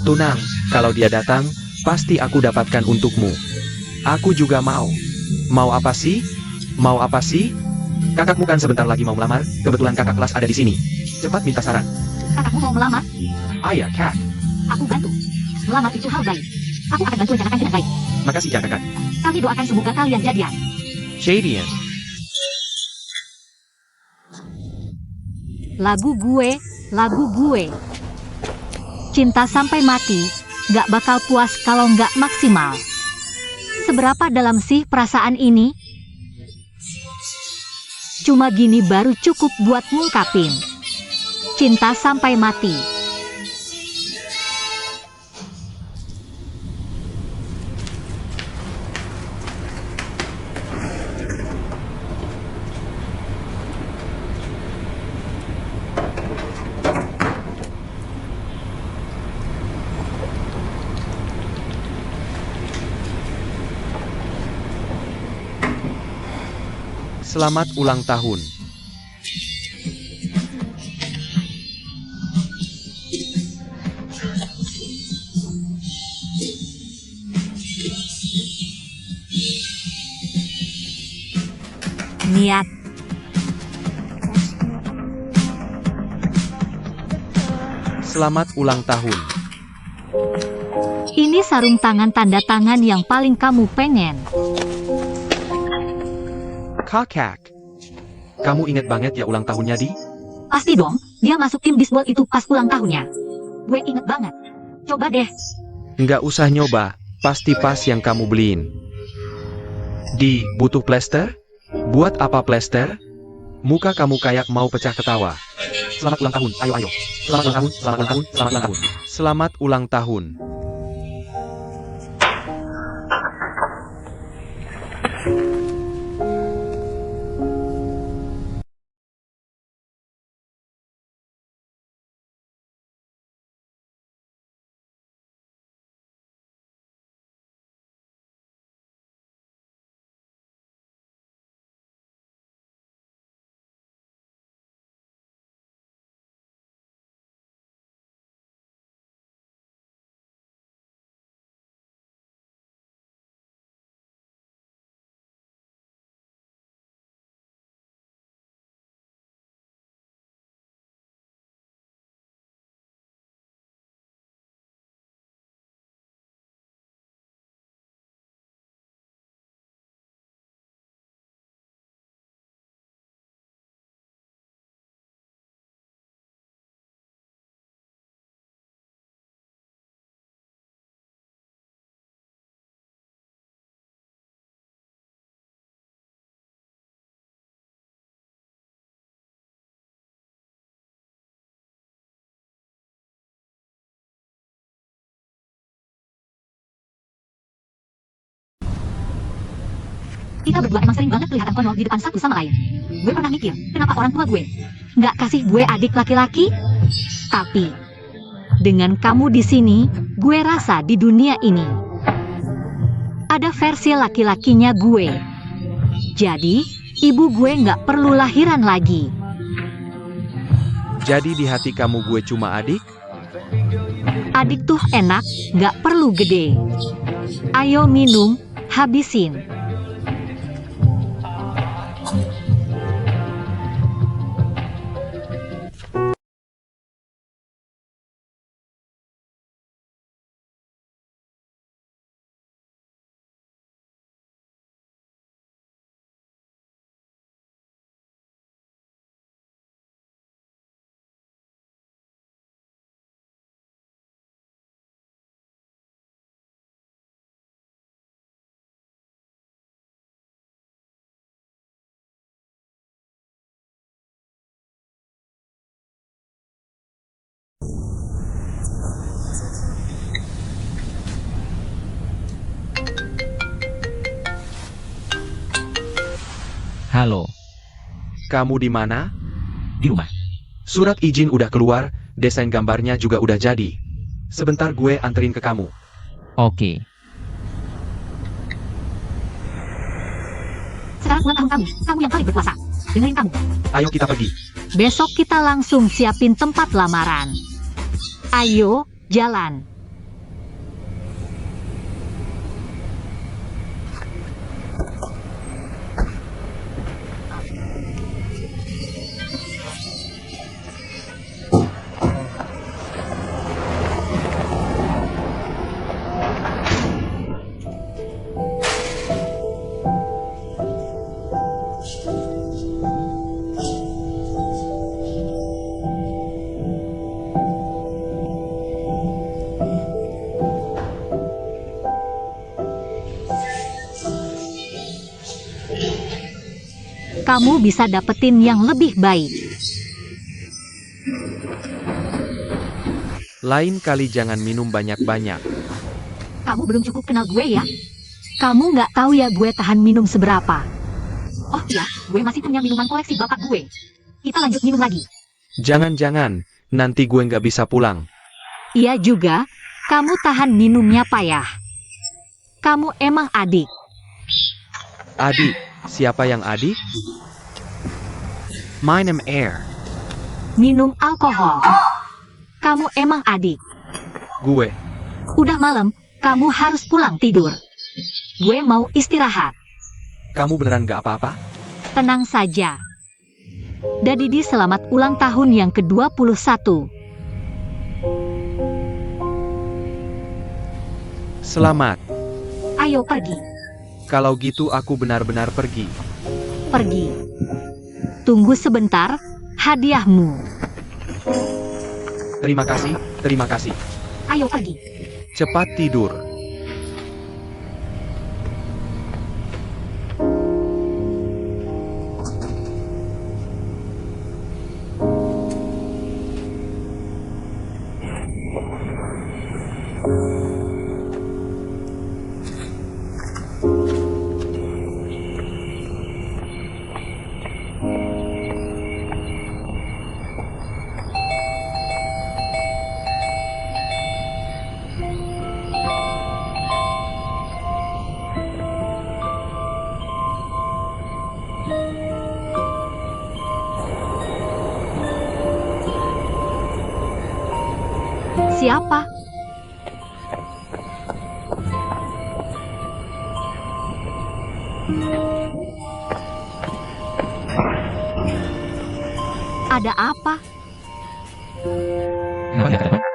Tunang, kalau dia datang, pasti aku dapatkan untukmu. Aku juga mau. Mau apa sih? Mau apa sih? Kakakmu kan sebentar lagi mau melamar, kebetulan kakak kelas ada di sini. Cepat minta saran. Kakakmu mau melamar? Ayah, Kak. Aku bantu. Melamar itu hal baik. Aku akan bantu rencanakan dengan baik. Makasih ya kakak. Kami doakan semoga kalian jadian. Shadian. Lagu gue. Cinta sampai mati, gak bakal puas kalau gak maksimal. Seberapa dalam sih perasaan ini? Cuma gini baru cukup buat ngungkapin. Cinta sampai mati. Selamat ulang tahun. Niat. Selamat ulang tahun. Ini sarung tangan tanda tangan yang paling kamu pengen. Kakak. Kamu inget banget ya ulang tahunnya, Di? Pasti dong, dia masuk tim bisbol itu pas ulang tahunnya. Gue inget banget. Coba deh. Nggak usah nyoba, pasti pas yang kamu beliin. Di, butuh plester? Buat apa plester? Muka kamu kayak mau pecah ketawa. Selamat ulang tahun, ayo. Selamat ulang tahun, selamat ulang tahun, selamat ulang tahun. Selamat ulang tahun. Kita berdua emang sering banget kelihatan konyol di depan satu sama lain. Gue pernah mikir, kenapa orang tua gue nggak kasih gue adik laki-laki? Tapi, dengan kamu di sini, gue rasa di dunia ini ada versi laki-lakinya gue. Jadi, ibu gue nggak perlu lahiran lagi. Jadi di hati kamu gue cuma adik? Adik tuh enak, nggak perlu gede. Ayo minum, habisin. Halo, Kamu di mana? di rumah. Surat izin udah keluar, desain gambarnya juga udah jadi. Sebentar gue anterin ke kamu. Oke. Sekarang ulang tahun kamu. Kamu yang paling berkuasa. Dengerin kamu. Ayo kita pergi. Besok kita langsung siapin tempat lamaran. Ayo, jalan. Kamu bisa dapetin yang lebih baik. Lain kali jangan minum banyak-banyak. Kamu belum cukup kenal gue ya? Kamu nggak tahu ya gue tahan minum seberapa. Oh iya, gue masih punya minuman koleksi bapak gue. Kita lanjut minum lagi. Jangan-jangan, nanti gue nggak bisa pulang. Iya juga, kamu tahan minumnya payah. Kamu emang adik. Adik, siapa yang adik? My name Air. Minum alkohol. Kamu emang adik. Gue. Udah malam, kamu harus pulang tidur. Gue mau istirahat. Kamu beneran nggak apa-apa? Tenang saja. Dadidi selamat ulang tahun yang ke-21. Selamat. Ayo pergi. Kalau gitu aku benar-benar pergi. Pergi. Tunggu sebentar, hadiahmu. Terima kasih, terima kasih. Ayo pergi. Cepat tidur. Siapa? Ada apa? Kenapa nggak ketemu?